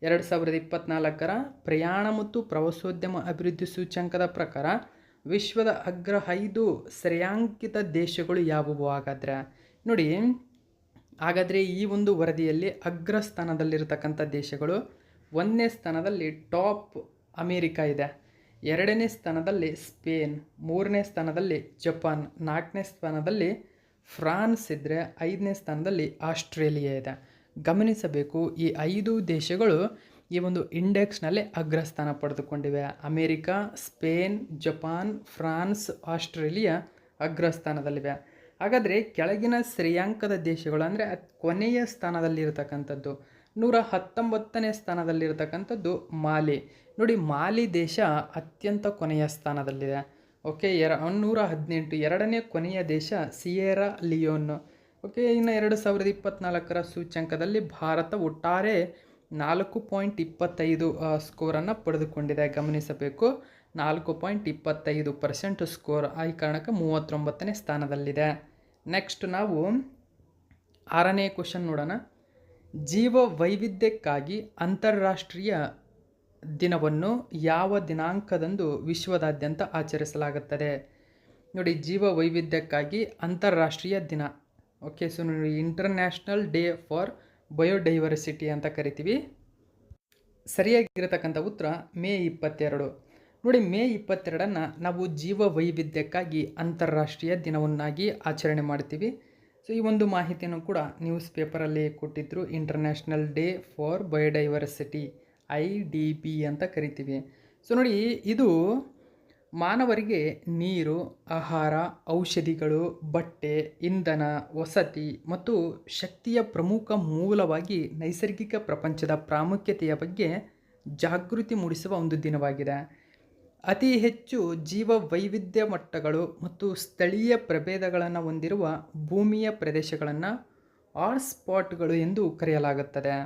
2024ರ ಪ್ರಯಾಣ ಮತ್ತು ಪ್ರವಾಸೋದ್ಯಮ ಅಭಿವೃದ್ಧಿ ಸೂಚ್ಯಂಕದ ಪ್ರಕಾರ ವಿಶ್ವದ ಅಗ್ರ 5 ಶ್ರೇಯಾಂಕಿತ ದೇಶಗಳು ಯಾವುವು? ಹಾಗಾದರೆ ಈ ಒಂದು ವರದಿಯಲ್ಲಿ ಅಗ್ರಸ್ಥಾನದಲ್ಲಿರತಕ್ಕಂಥ ದೇಶಗಳು, 1ನೇ ಸ್ಥಾನದಲ್ಲಿ ಟಾಪ್ ಅಮೇರಿಕಾ ಇದೆ, 2ನೇ ಸ್ಥಾನದಲ್ಲಿ ಸ್ಪೇನ್, 3ನೇ ಸ್ಥಾನದಲ್ಲಿ ಜಪಾನ್, 4ನೇ ಸ್ಥಾನದಲ್ಲಿ ಫ್ರಾನ್ಸ್ ಇದ್ದರೆ 5ನೇ ಸ್ಥಾನದಲ್ಲಿ ಆಸ್ಟ್ರೇಲಿಯಾ ಇದೆ. ಗಮನಿಸಬೇಕು, ಈ 5 ದೇಶಗಳು ಈ ಒಂದು ಇಂಡೆಕ್ಸ್ನಲ್ಲಿ ಅಗ್ರಸ್ಥಾನ ಪಡೆದುಕೊಂಡಿವೆ. America, Spain, Japan, France, Australia ಅಗ್ರಸ್ಥಾನದಲ್ಲಿವೆ. ಹಾಗಾದರೆ ಕೆಳಗಿನ ಶ್ರೇಯಾಂಕದ ದೇಶಗಳು ಅಂದರೆ ಕೊನೆಯ ಸ್ಥಾನದಲ್ಲಿರತಕ್ಕಂಥದ್ದು 119ನೇ ಸ್ಥಾನದಲ್ಲಿರತಕ್ಕಂಥದ್ದು ಮಾಲಿ. ನೋಡಿ, ಮಾಲಿ ದೇಶ ಅತ್ಯಂತ ಕೊನೆಯ ಸ್ಥಾನದಲ್ಲಿದೆ. ಓಕೆ, 118. ಎರಡನೇ ಕೊನೆಯ ದೇಶ ಸಿಯೇರಾ ಲಿಯೋನ್. ಓಕೆ, ಇನ್ನು 2024ರ ಸೂಚ್ಯಂಕದಲ್ಲಿ ಭಾರತ ಒಟ್ಟಾರೆ 4.25 ಸ್ಕೋರನ್ನು ಪಡೆದುಕೊಂಡಿದೆ. ಗಮನಿಸಬೇಕು, 4.25% ಸ್ಕೋರ್. ಈ ಕಾರಣಕ್ಕೆ 39ನೇ ಸ್ಥಾನದಲ್ಲಿದೆ. ನೆಕ್ಸ್ಟ್ ನಾವು 6ನೇ ಕ್ವಶನ್ ನೋಡೋಣ. ಜೀವ ವೈವಿಧ್ಯಕ್ಕಾಗಿ ಅಂತಾರಾಷ್ಟ್ರೀಯ ದಿನವನ್ನು ಯಾವ ದಿನಾಂಕದಂದು ವಿಶ್ವದಾದ್ಯಂತ ಆಚರಿಸಲಾಗುತ್ತದೆ? ನೋಡಿ, ಜೀವ ವೈವಿಧ್ಯಕ್ಕಾಗಿ ಅಂತಾರಾಷ್ಟ್ರೀಯ ದಿನ. ಓಕೆ, ಸೊ ನೋಡಿ, ಇಂಟರ್ನ್ಯಾಷನಲ್ ಡೇ ಫಾರ್ ಬಯೋಡೈವರ್ಸಿಟಿ ಅಂತ ಕರಿತೀವಿ. ಸರಿಯಾಗಿರತಕ್ಕಂಥ ಉತ್ತರ ಮೇ 22. ನೋಡಿ, ಮೇ 22ನ್ನು ನಾವು ಜೀವ ವೈವಿಧ್ಯಕ್ಕಾಗಿ ಅಂತಾರಾಷ್ಟ್ರೀಯ ದಿನವನ್ನಾಗಿ ಆಚರಣೆ ಮಾಡ್ತೀವಿ. ಸೊ ಈ ಒಂದು ಮಾಹಿತಿಯನ್ನು ಕೂಡ ನ್ಯೂಸ್ ಪೇಪರಲ್ಲಿ ಕೊಟ್ಟಿದ್ದರು. International day for biodiversity, IDB ಅಂತ ಕರಿತೀವಿ. ಸೊ ನೋಡಿ, ಇದು ಮಾನವರಿಗೆ ನೀರು, ಆಹಾರ, ಔಷಧಿಗಳು, ಬಟ್ಟೆ, ಇಂಧನ, ವಸತಿ ಮತ್ತು ಶಕ್ತಿಯ ಪ್ರಮುಖ ಮೂಲವಾಗಿ ನೈಸರ್ಗಿಕ ಪ್ರಪಂಚದ ಪ್ರಾಮುಖ್ಯತೆಯ ಬಗ್ಗೆ ಜಾಗೃತಿ ಮೂಡಿಸುವ ಒಂದು ದಿನವಾಗಿದೆ. ಅತಿ ಹೆಚ್ಚು ಜೀವ ವೈವಿಧ್ಯ ಮಟ್ಟಗಳು ಮತ್ತು ಸ್ಥಳೀಯ ಪ್ರಭೇದಗಳನ್ನು ಹೊಂದಿರುವ ಭೂಮಿಯ ಪ್ರದೇಶಗಳನ್ನು ಹಾಟ್ಸ್ಪಾಟ್ಗಳು ಎಂದು ಕರೆಯಲಾಗುತ್ತದೆ.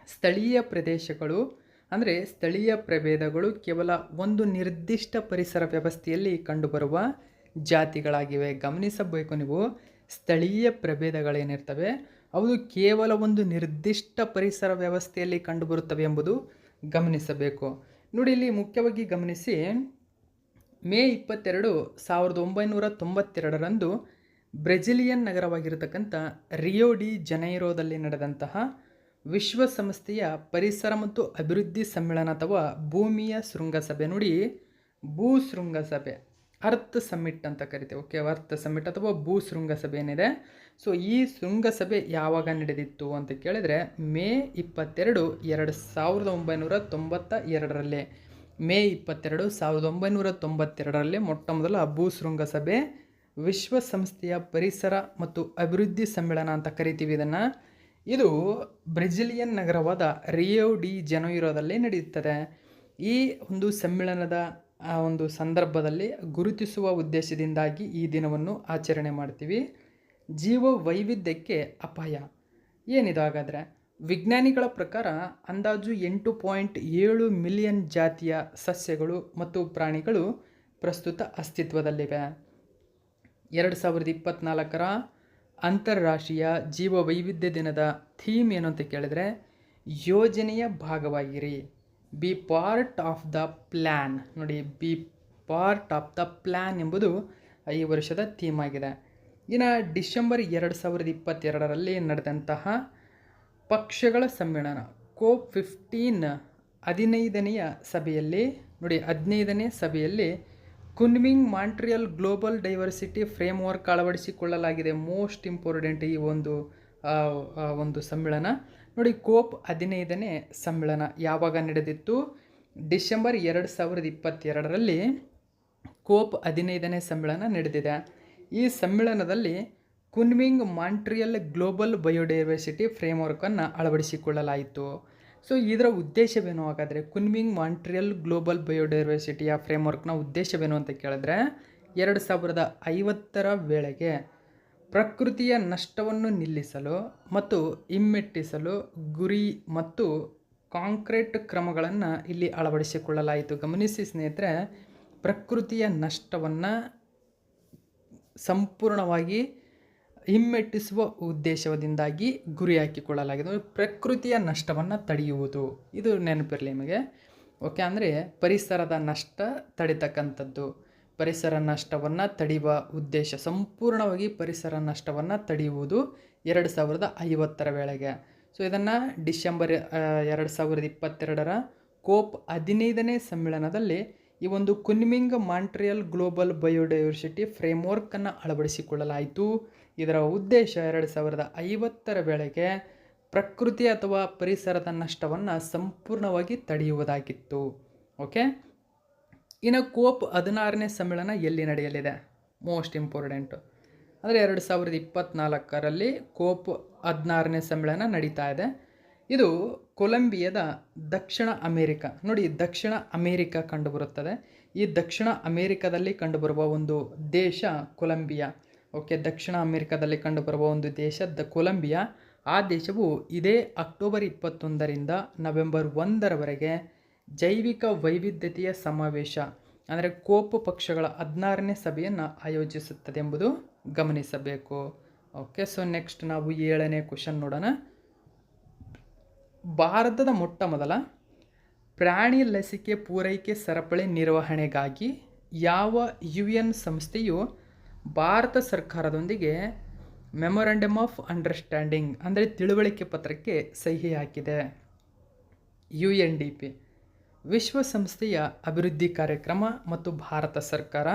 ಸ್ಥಳೀಯ ಪ್ರದೇಶಗಳು ಅಂದರೆ ಸ್ಥಳೀಯ ಪ್ರಭೇದಗಳು ಕೇವಲ ಒಂದು ನಿರ್ದಿಷ್ಟ ಪರಿಸರ ವ್ಯವಸ್ಥೆಯಲ್ಲಿ ಕಂಡುಬರುವ ಜಾತಿಗಳಾಗಿವೆ. ಗಮನಿಸಬೇಕು ನೀವು, ಸ್ಥಳೀಯ ಪ್ರಭೇದಗಳೇನಿರ್ತವೆ ಅವು ಕೇವಲ ಒಂದು ನಿರ್ದಿಷ್ಟ ಪರಿಸರ ವ್ಯವಸ್ಥೆಯಲ್ಲಿ ಕಂಡುಬರುತ್ತವೆ ಎಂಬುದು ಗಮನಿಸಬೇಕು. ನೋಡಿ, ಇಲ್ಲಿ ಮುಖ್ಯವಾಗಿ ಗಮನಿಸಿ, ಮೇ 22, 1992ರಂದು ಬ್ರೆಜಿಲಿಯನ್ ನಗರವಾಗಿರತಕ್ಕಂಥ ರಿಯೋ ಡಿ ಜನೈರೋದಲ್ಲಿ ನಡೆದಂತಹ ವಿಶ್ವಸಂಸ್ಥೆಯ ಪರಿಸರ ಮತ್ತು ಅಭಿವೃದ್ಧಿ ಸಮ್ಮೇಳನ ಅಥವಾ ಭೂಮಿಯ ಶೃಂಗಸಭೆ. ನೋಡಿ, ಭೂ ಶೃಂಗಸಭೆ, ಅರ್ತ್ ಸಮ್ಮಿಟ್ ಅಂತ ಕರಿತೇವೆ. ಓಕೆ, ಅರ್ತ್ ಸಮ್ಮಿಟ್ ಅಥವಾ ಭೂ ಶೃಂಗಸಭೆ ಏನಿದೆ, ಸೊ ಈ ಶೃಂಗಸಭೆ ಯಾವಾಗ ನಡೆದಿತ್ತು ಅಂತ ಕೇಳಿದರೆ ಮೇ 22, 1992ರಲ್ಲಿ. ಮೇ 22, 1992ರಲ್ಲಿ ಮೊಟ್ಟ ಮೊದಲ ಭೂ ಶೃಂಗಸಭೆ, ವಿಶ್ವಸಂಸ್ಥೆಯ ಪರಿಸರ ಮತ್ತು ಅಭಿವೃದ್ಧಿ ಸಮ್ಮೇಳನ ಅಂತ ಕರಿತೀವಿ ಇದನ್ನು. ಇದು ಬ್ರೆಜಿಲಿಯನ್ ನಗರವಾದ ರಿಯೋ ಡಿ ಜನೈರೋದಲ್ಲಿ ನಡೆಯುತ್ತದೆ. ಈ ಒಂದು ಸಮ್ಮೇಳನದ ಒಂದು ಸಂದರ್ಭದಲ್ಲಿ ಗುರುತಿಸುವ ಉದ್ದೇಶದಿಂದಾಗಿ ಈ ದಿನವನ್ನು ಆಚರಣೆ ಮಾಡ್ತೀವಿ. ಜೀವ ವೈವಿಧ್ಯಕ್ಕೆ ಅಪಾಯ ಏನಿದೆ? ಹಾಗಾದರೆ ವಿಜ್ಞಾನಿಗಳ ಪ್ರಕಾರ ಅಂದಾಜು 8.7 ಮಿಲಿಯನ್ ಜಾತಿಯ ಸಸ್ಯಗಳು ಮತ್ತು ಪ್ರಾಣಿಗಳು ಪ್ರಸ್ತುತ ಅಸ್ತಿತ್ವದಲ್ಲಿವೆ. 2024ರ ಅಂತಾರಾಷ್ಟ್ರೀಯ ಜೀವ ವೈವಿಧ್ಯ ದಿನದ ಥೀಮ್ ಏನು ಅಂತ ಕೇಳಿದರೆ, ಯೋಜನೆಯ ಭಾಗವಾಗಿರಿ, be part of the plan. ನೋಡಿ, be part of the plan ಎಂಬುದು ಈ ವರ್ಷದ ಥೀಮ್ ಆಗಿದೆ. ಇನ್ನು ಡಿಸೆಂಬರ್ 2022ರಲ್ಲಿ ನಡೆದಂತಹ ಪಕ್ಷಗಳ ಸಮ್ಮೇಳನ COP15 15ನೆಯ ಸಭೆಯಲ್ಲಿ, ನೋಡಿ 15ನೇ ಸಭೆಯಲ್ಲಿ Kunming Montreal global diversity framework ಅಳವಡಿಸಿಕೊಳ್ಳಲಾಗಿದೆ. ಮೋಸ್ಟ್ ಇಂಪಾರ್ಟೆಂಟ್ ಈ ಒಂದು ಸಮ್ಮೇಳನ. ನೋಡಿ, COP 15ನೇ ಸಮ್ಮೇಳನ ಯಾವಾಗ ನಡೆದಿತ್ತು? ಡಿಸೆಂಬರ್ 2022ರಲ್ಲಿ COP 15ನೇ ಸಮ್ಮೇಳನ ನಡೆದಿದೆ. ಈ ಸಮ್ಮೇಳನದಲ್ಲಿ Kunming Montreal global biodiversity ಫ್ರೇಮ್ವರ್ಕನ್ನು ಅಳವಡಿಸಿಕೊಳ್ಳಲಾಯಿತು. So ಇದರ ಉದ್ದೇಶವೇನು? ಹಾಗಾದರೆ ಕುನ್ಮಿಂಗ್ ಮಾಂಟ್ರಿಯಲ್ ಗ್ಲೋಬಲ್ ಬಯೋಡೈವರ್ಸಿಟಿಯ ಫ್ರೇಮ್ವರ್ಕ್ನ ಉದ್ದೇಶವೇನು ಅಂತ ಕೇಳಿದ್ರೆ, 2050ರ ವೇಳೆಗೆ ಪ್ರಕೃತಿಯ ನಷ್ಟವನ್ನು ನಿಲ್ಲಿಸಲು ಮತ್ತು ಹಿಮ್ಮೆಟ್ಟಿಸಲು ಗುರಿ ಮತ್ತು ಕಾಂಕ್ರೀಟ್ ಕ್ರಮಗಳನ್ನು ಇಲ್ಲಿ ಅಳವಡಿಸಿಕೊಳ್ಳಲಾಯಿತು. ಗಮನಿಸಿ ಸ್ನೇಹಿತರೆ, ಪ್ರಕೃತಿಯ ನಷ್ಟವನ್ನು ಸಂಪೂರ್ಣವಾಗಿ ಹಿಮ್ಮೆಟ್ಟಿಸುವ ಉದ್ದೇಶದಿಂದಾಗಿ ಗುರಿ ಹಾಕಿಕೊಳ್ಳಲಾಗಿದೆ. ಪ್ರಕೃತಿಯ ನಷ್ಟವನ್ನು ತಡೆಯುವುದು, ಇದು ನೆನಪಿರಲಿ ನಿಮಗೆ. ಓಕೆ, ಅಂದರೆ ಪರಿಸರದ ನಷ್ಟ ತಡಿತಕ್ಕಂಥದ್ದು, ಪರಿಸರ ನಷ್ಟವನ್ನು ತಡೆಯುವ ಉದ್ದೇಶ, ಸಂಪೂರ್ಣವಾಗಿ ಪರಿಸರ ನಷ್ಟವನ್ನು ತಡೆಯುವುದು 2050ರ ವೇಳೆಗೆ. ಸೊ ಇದನ್ನು ಡಿಸೆಂಬರ್ 2022ರ COP 15ನೇ ಸಮ್ಮೇಳನದಲ್ಲಿ ಈ ಒಂದು ಕುನ್ಮಿಂಗ್ ಮಾಂಟ್ರಿಯಲ್ ಗ್ಲೋಬಲ್ ಬಯೋಡೈವರ್ಸಿಟಿ ಫ್ರೇಮ್ವರ್ಕನ್ನು ಅಳವಡಿಸಿಕೊಳ್ಳಲಾಯಿತು. ಇದರ ಉದ್ದೇಶ 2050ರ ವೇಳೆಗೆ ಪ್ರಕೃತಿ ಅಥವಾ ಪರಿಸರದ ನಷ್ಟವನ್ನು ಸಂಪೂರ್ಣವಾಗಿ ತಡೆಯುವುದಾಗಿತ್ತು. ಓಕೆ, ಇನ್ನು COP 16ನೇ ಸಮ್ಮೇಳನ ಎಲ್ಲಿ ನಡೆಯಲಿದೆ? Most important. ಅಂದರೆ 2024ರಲ್ಲಿ COP 16ನೇ ಸಮ್ಮೇಳನ ನಡೀತಾ ಇದೆ. ಇದು ಕೊಲಂಬಿಯಾದ ದಕ್ಷಿಣ ಅಮೇರಿಕಾ. ನೋಡಿ, ದಕ್ಷಿಣ ಅಮೇರಿಕಾ ಕಂಡುಬರುತ್ತದೆ. ಈ ದಕ್ಷಿಣ ಅಮೇರಿಕಾದಲ್ಲಿ ಕಂಡುಬರುವ ಒಂದು ದೇಶ ಕೊಲಂಬಿಯಾ. ಓಕೆ, ದಕ್ಷಿಣ ಅಮೇರಿಕಾದಲ್ಲಿ ಕಂಡುಬರುವ ಒಂದು ದೇಶ ಕೊಲಂಬಿಯಾ. ಆ ದೇಶವು ಇದೇ ಅಕ್ಟೋಬರ್ 21ರಿಂದ ನವೆಂಬರ್ 1ರವರೆಗೆ ಜೈವಿಕ ವೈವಿಧ್ಯತೆಯ ಸಮಾವೇಶ ಅಂದರೆ COP ಪಕ್ಷಗಳ 16ನೇ ಸಭೆಯನ್ನು ಆಯೋಜಿಸುತ್ತದೆ ಎಂಬುದು ಗಮನಿಸಬೇಕು. ಓಕೆ, ಸೊ ನೆಕ್ಸ್ಟ್ ನಾವು 7ನೇ ಕ್ವಶನ್ ನೋಡೋಣ. ಭಾರತದ ಮೊಟ್ಟ ಮೊದಲ ಪ್ರಾಣಿ ಲಸಿಕೆ ಪೂರೈಕೆ ಸರಪಳಿ ನಿರ್ವಹಣೆಗಾಗಿ ಯಾವ UN ಸಂಸ್ಥೆಯು ಭಾರತ ಸರ್ಕಾರದೊಂದಿಗೆ ಮೆಮೊರಂಡಮ್ ಆಫ್ ಅಂಡರ್ಸ್ಟ್ಯಾಂಡಿಂಗ್ ಅಂದರೆ ತಿಳುವಳಿಕೆ ಪತ್ರಕ್ಕೆ ಸಹಿ ಹಾಕಿದೆ? UNDP, ವಿಶ್ವಸಂಸ್ಥೆಯ ಅಭಿವೃದ್ಧಿ ಕಾರ್ಯಕ್ರಮ ಮತ್ತು ಭಾರತ ಸರ್ಕಾರ.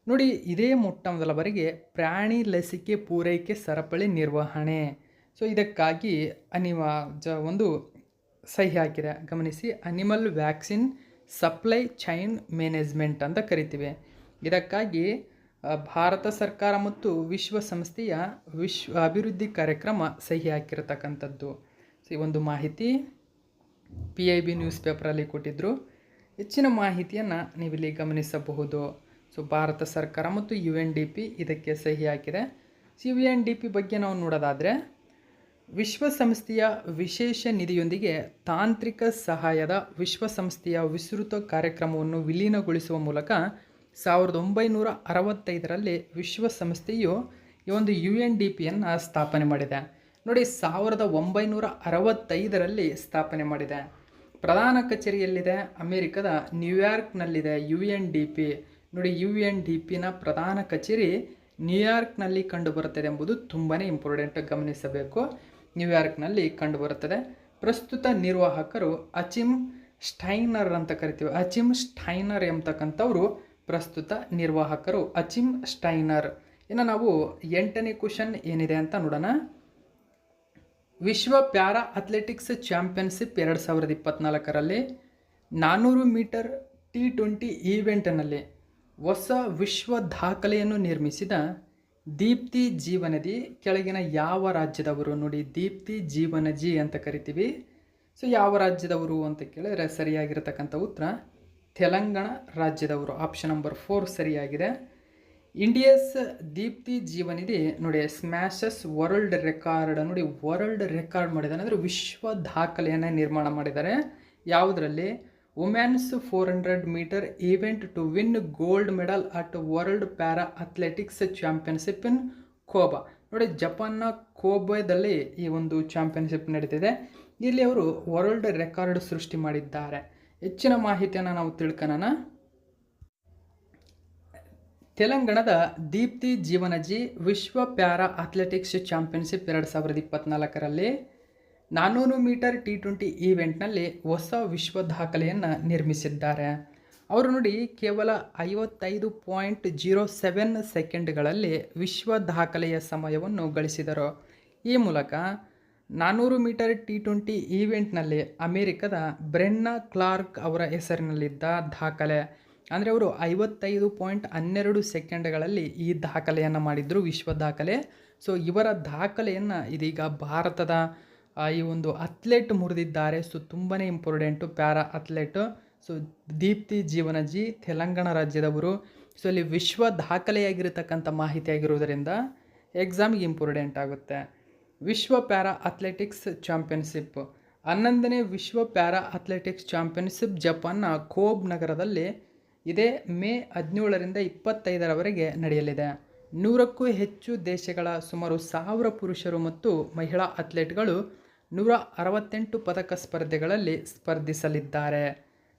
ನೋಡಿ, ಇದೇ ಮೊಟ್ಟ ಮೊದಲ ಬಾರಿಗೆ ಪ್ರಾಣಿ ಲಸಿಕೆ ಪೂರೈಕೆ ಸರಪಳಿ ನಿರ್ವಹಣೆ, ಸೊ ಇದಕ್ಕಾಗಿ ಒಂದು ಸಹಿ ಹಾಕಿದೆ. ಗಮನಿಸಿ, animal vaccine supply chain management ಅಂತ ಕರಿತೀವಿ. ಇದಕ್ಕಾಗಿ ಭಾರತ ಸರ್ಕಾರ ಮತ್ತು ವಿಶ್ವಸಂಸ್ಥೆಯ ಅಭಿವೃದ್ಧಿ ಕಾರ್ಯಕ್ರಮ ಸಹಿ ಹಾಕಿರತಕ್ಕಂಥದ್ದು. ಸೊ ಈ ಒಂದು ಮಾಹಿತಿ PIB ನ್ಯೂಸ್ ಪೇಪರಲ್ಲಿ ಕೊಟ್ಟಿದ್ದರು. ಹೆಚ್ಚಿನ ಮಾಹಿತಿಯನ್ನು ನೀವಿಲ್ಲಿ ಗಮನಿಸಬಹುದು. ಸೊ ಭಾರತ ಸರ್ಕಾರ ಮತ್ತು UNDP ಇದಕ್ಕೆ ಸಹಿ ಹಾಕಿದೆ. UNDP ಬಗ್ಗೆ ನಾವು ನೋಡೋದಾದರೆ, ವಿಶ್ವಸಂಸ್ಥೆಯ ವಿಶೇಷ ನಿಧಿಯೊಂದಿಗೆ ತಾಂತ್ರಿಕ ಸಹಾಯದ ವಿಶ್ವಸಂಸ್ಥೆಯ ವಿಸ್ತೃತ ಕಾರ್ಯಕ್ರಮವನ್ನು ವಿಲೀನಗೊಳಿಸುವ ಮೂಲಕ 1965ರಲ್ಲಿ ವಿಶ್ವಸಂಸ್ಥೆಯು ಈ ಒಂದು UNDPಯನ್ನು ಸ್ಥಾಪನೆ ಮಾಡಿದೆ. ನೋಡಿ, 1965ರಲ್ಲಿ ಸ್ಥಾಪನೆ ಮಾಡಿದೆ. ಪ್ರಧಾನ ಕಚೇರಿಯಲ್ಲಿದೆ ಅಮೇರಿಕದ ನ್ಯೂಯಾರ್ಕ್ನಲ್ಲಿದೆ UNDP. ನೋಡಿ, UNDPನ ಪ್ರಧಾನ ಕಚೇರಿ ನ್ಯೂಯಾರ್ಕ್ನಲ್ಲಿ ಕಂಡುಬರುತ್ತದೆ ಎಂಬುದು ತುಂಬಾ ಇಂಪಾರ್ಟೆಂಟ್, ಗಮನಿಸಬೇಕು. ನ್ಯೂಯಾರ್ಕ್ನಲ್ಲಿ ಕಂಡುಬರುತ್ತದೆ. ಪ್ರಸ್ತುತ ನಿರ್ವಾಹಕರು ಅಚಿಮ್ ಸ್ಟೈನರ್ ಅಂತ ಕರಿತೀವಿ. ಅಚಿಮ್ ಸ್ಟೈನರ್ ಎಂಬತಕ್ಕಂಥವರು ಪ್ರಸ್ತುತ ನಿರ್ವಾಹಕರು, ಅಚಿಮ್ ಸ್ಟೈನರ್. ಇನ್ನು ನಾವು 8ನೇ ಕ್ವಶನ್ ಏನಿದೆ ಅಂತ ನೋಡೋಣ. ವಿಶ್ವ ಪ್ಯಾರಾ ಅಥ್ಲೆಟಿಕ್ಸ್ ಚಾಂಪಿಯನ್ಶಿಪ್ 2024ರಲ್ಲಿ 400 ಮೀಟರ್ T20 ಈವೆಂಟ್ನಲ್ಲಿ ಹೊಸ ವಿಶ್ವ ದಾಖಲೆಯನ್ನು ನಿರ್ಮಿಸಿದ ದೀಪ್ತಿ ಜೀವನದಿ ಕೆಳಗಿನ ಯಾವ ರಾಜ್ಯದವರು? ನೋಡಿ, ದೀಪ್ತಿ ಜೀವನಜಿ ಅಂತ ಕರಿತೀವಿ. ಸೊ ಯಾವ ರಾಜ್ಯದವರು ಅಂತ ಕೇಳಿದ್ರೆ ಸರಿಯಾಗಿರತಕ್ಕಂಥ ಉತ್ತರ ತೆಲಂಗಾಣ ರಾಜ್ಯದವರು. ಆಪ್ಷನ್ ನಂಬರ್ 4 ಸರಿಯಾಗಿದೆ. ಇಂಡಿಯಾಸ್ ದೀಪ್ತಿ ಜೀವನಿಧಿ ನೋಡಿ ಸ್ಮ್ಯಾಶಸ್ ವರ್ಲ್ಡ್ ರೆಕಾರ್ಡ್ ನೋಡಿ ವರ್ಲ್ಡ್ ರೆಕಾರ್ಡ್ ಮಾಡಿದ್ದಾನೆ, ಅಂದರೆ ವಿಶ್ವ ದಾಖಲೆಯನ್ನು ನಿರ್ಮಾಣ ಮಾಡಿದ್ದಾರೆ. ಯಾವುದರಲ್ಲಿ? Women's 400 metre event to win gold medal at world para athletics championship in Kobe. ನೋಡಿ ಜಪಾನ್ನ ಕೋಬಾದಲ್ಲಿ ಈ ಒಂದು ಚಾಂಪಿಯನ್ಶಿಪ್ ನಡೀತಿದೆ. ಇಲ್ಲಿ ಅವರು ವರ್ಲ್ಡ್ ರೆಕಾರ್ಡ್ ಸೃಷ್ಟಿ ಮಾಡಿದ್ದಾರೆ. ಹೆಚ್ಚಿನ ಮಾಹಿತಿಯನ್ನು ನಾವು ತಿಳ್ಕೊಳ್ಳೋಣ. ತೆಲಂಗಾಣದ ದೀಪ್ತಿ ಜೀವನಜಿ ವಿಶ್ವ ಪ್ಯಾರಾ ಅಥ್ಲೆಟಿಕ್ಸ್ ಚಾಂಪಿಯನ್ಶಿಪ್ 2024ರಲ್ಲಿ 400 ಮೀಟರ್ T20 ಈವೆಂಟ್ನಲ್ಲಿ ಹೊಸ ವಿಶ್ವ ದಾಖಲೆಯನ್ನು ನಿರ್ಮಿಸಿದ್ದಾರೆ. ಅವರು ನೋಡಿ ಕೇವಲ 55.07 ಸೆಕೆಂಡ್ಗಳಲ್ಲಿ ವಿಶ್ವ ದಾಖಲೆಯ ಸಮಯವನ್ನು ಗಳಿಸಿದರು. ಈ ಮೂಲಕ 400 ಮೀಟರ್ T20 ಈವೆಂಟ್ನಲ್ಲಿ ಅಮೆರಿಕದ ಬ್ರೆನ್ನಾ ಕ್ಲಾರ್ಕ್ ಅವರ ಹೆಸರಿನಲ್ಲಿದ್ದ ದಾಖಲೆ, ಅಂದರೆ ಅವರು 55.12 ಸೆಕೆಂಡ್ಗಳಲ್ಲಿ ಈ ದಾಖಲೆಯನ್ನು ಮಾಡಿದರು, ವಿಶ್ವ ದಾಖಲೆ. ಸೊ ಇವರ ದಾಖಲೆಯನ್ನು ಇದೀಗ ಭಾರತದ ಈ ಒಂದು ಅಥ್ಲೆಟ್ ಮುರಿದಿದ್ದಾರೆ. ಸೊ ತುಂಬಾ important para athlete. So Deepti Jeevanji Telangana ರಾಜ್ಯದವರು. ಸೊ ಇಲ್ಲಿ ವಿಶ್ವ ದಾಖಲೆಯಾಗಿರತಕ್ಕಂಥ ಮಾಹಿತಿ ಆಗಿರುವುದರಿಂದ ಎಕ್ಸಾಮಿಗೆ ಇಂಪಾರ್ಟೆಂಟ್ ಆಗುತ್ತೆ. ವಿಶ್ವ ಪ್ಯಾರಾ ಅಥ್ಲೆಟಿಕ್ಸ್ ಚಾಂಪಿಯನ್ಶಿಪ್ 11ನೇ ವಿಶ್ವ ಪ್ಯಾರಾ ಅಥ್ಲೆಟಿಕ್ಸ್ ಚಾಂಪಿಯನ್ಶಿಪ್ ಜಪಾನ್ನ ಕೋಬ್ ನಗರದಲ್ಲಿ ಇದೇ ಮೇ 17ರಿಂದ 25ರವರೆಗೆ ನಡೆಯಲಿದೆ. 100ಕ್ಕೂ ಹೆಚ್ಚು ದೇಶಗಳ ಸುಮಾರು 1000 ಪುರುಷರು ಮತ್ತು ಮಹಿಳಾ ಅಥ್ಲೆಟ್ಗಳು 168 ಪದಕ ಸ್ಪರ್ಧೆಗಳಲ್ಲಿ ಸ್ಪರ್ಧಿಸಲಿದ್ದಾರೆ.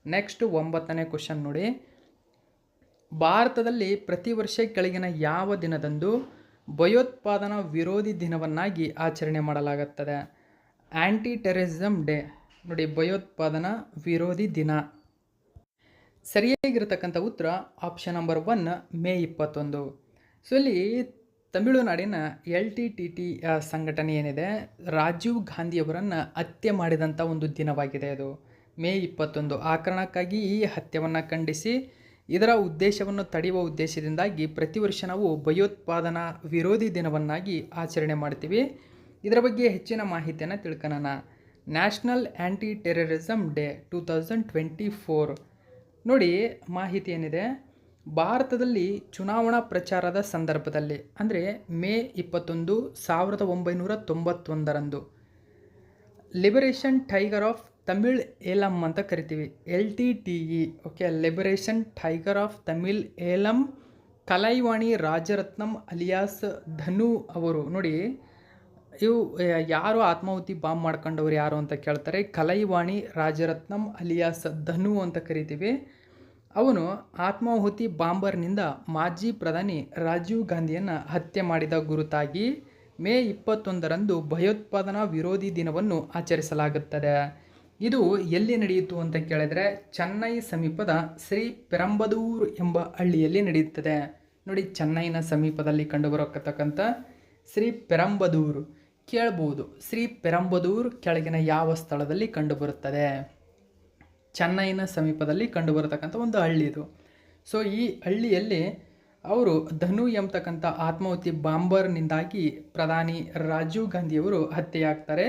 ನೆಕ್ಸ್ಟ್ 9ನೇ ಕ್ವಶನ್ ನೋಡಿ. ಭಾರತದಲ್ಲಿ ಪ್ರತಿ ವರ್ಷ ಕೆಳಗಿನ ಯಾವ ದಿನದಂದು ಭಯೋತ್ಪಾದನಾ ವಿರೋಧಿ ದಿನವನ್ನಾಗಿ ಆಚರಣೆ ಮಾಡಲಾಗುತ್ತದೆ? ಆ್ಯಂಟಿ ಟೆರರಿಸಮ್ ಡೇ. ನೋಡಿ ಭಯೋತ್ಪಾದನಾ ವಿರೋಧಿ ದಿನ. ಸರಿಯಾಗಿರತಕ್ಕಂಥ ಉತ್ತರ ಆಪ್ಷನ್ ನಂಬರ್ 1 ಮೇ 21. ಸೊ ಇಲ್ಲಿ ತಮಿಳುನಾಡಿನ LTTE ಸಂಘಟನೆ ಏನಿದೆ, ರಾಜೀವ್ ಗಾಂಧಿಯವರನ್ನು ಹತ್ಯೆ ಮಾಡಿದಂಥ ಒಂದು ದಿನವಾಗಿದೆ ಅದು ಮೇ 21. ಆ ಕಾರಣಕ್ಕಾಗಿ ಈ ಹತ್ಯೆಯನ್ನು ಖಂಡಿಸಿ ಇದರ ಉದ್ದೇಶವನ್ನು ತಡೆಯುವ ಉದ್ದೇಶದಿಂದಾಗಿ ಪ್ರತಿ ವರ್ಷ ನಾವು ಭಯೋತ್ಪಾದನಾ ವಿರೋಧಿ ದಿನವನ್ನಾಗಿ ಆಚರಣೆ ಮಾಡ್ತೀವಿ. ಇದರ ಬಗ್ಗೆ ಹೆಚ್ಚಿನ ಮಾಹಿತಿಯನ್ನು ತಿಳ್ಕೊಳ್ಳೋಣ. National anti terrorism day 2024. ನೋಡಿ ಮಾಹಿತಿ ಏನಿದೆ, ಭಾರತದಲ್ಲಿ ಚುನಾವಣಾ ಪ್ರಚಾರದ ಸಂದರ್ಭದಲ್ಲಿ ಅಂದರೆ ಮೇ 21, 1991ರಂದು liberation tiger of Tamil Eelam ಅಂತ ಕರಿತೀವಿ, LTTE. Okay, liberation tiger of Tamil Eelam Kalaivani Rajaratnam alias Dhanu ಅವರು. ನೋಡಿ ಇವು ಯಾರು ಆತ್ಮಾಹುತಿ ಬಾಂಬ್ ಮಾಡ್ಕೊಂಡವ್ರು ಯಾರು ಅಂತ ಕೇಳ್ತಾರೆ. ಕಲೈವಾಣಿ ರಾಜರತ್ನಂ ಅಲಿಯಾಸ್ ಧನು ಅಂತ ಕರಿತೀವಿ. ಅವನು ಆತ್ಮಾಹುತಿ ಬಾಂಬರ್ನಿಂದ ಮಾಜಿ ಪ್ರಧಾನಿ ರಾಜೀವ್ ಗಾಂಧಿಯನ್ನು ಹತ್ಯೆ ಮಾಡಿದ ಗುರುತಾಗಿ ಮೇ 21ರಂದು ಭಯೋತ್ಪಾದನಾ ವಿರೋಧಿ ದಿನವನ್ನು ಆಚರಿಸಲಾಗುತ್ತದೆ. ಇದು ಎಲ್ಲಿ ನಡೆಯಿತು ಅಂತ ಕೇಳಿದರೆ ಚೆನ್ನೈ ಸಮೀಪದ ಶ್ರೀ ಪೆರಂಬದೂರ್ ಎಂಬ ಹಳ್ಳಿಯಲ್ಲಿ ನಡೆಯುತ್ತದೆ. ನೋಡಿ ಚೆನ್ನೈನ ಸಮೀಪದಲ್ಲಿ ಕಂಡುಬರತಕ್ಕಂಥ ಶ್ರೀ ಪೆರಂಬದೂರು ಕೇಳ್ಬೋದು. ಶ್ರೀ ಪೆರಂಬದೂರ್ ಕೆಳಗಿನ ಯಾವ ಸ್ಥಳದಲ್ಲಿ ಕಂಡುಬರುತ್ತದೆ? ಚೆನ್ನೈನ ಸಮೀಪದಲ್ಲಿ ಕಂಡುಬರತಕ್ಕಂಥ ಒಂದು ಹಳ್ಳಿ ಇದು. ಸೊ ಈ ಹಳ್ಳಿಯಲ್ಲಿ ಅವರು ಧನು ಎಂಬತಕ್ಕಂಥ ಆತ್ಮಾಹುತಿ ಬಾಂಬರ್ನಿಂದಾಗಿ ಪ್ರಧಾನಿ ರಾಜೀವ್ ಗಾಂಧಿಯವರು ಹತ್ಯೆಯಾಗ್ತಾರೆ.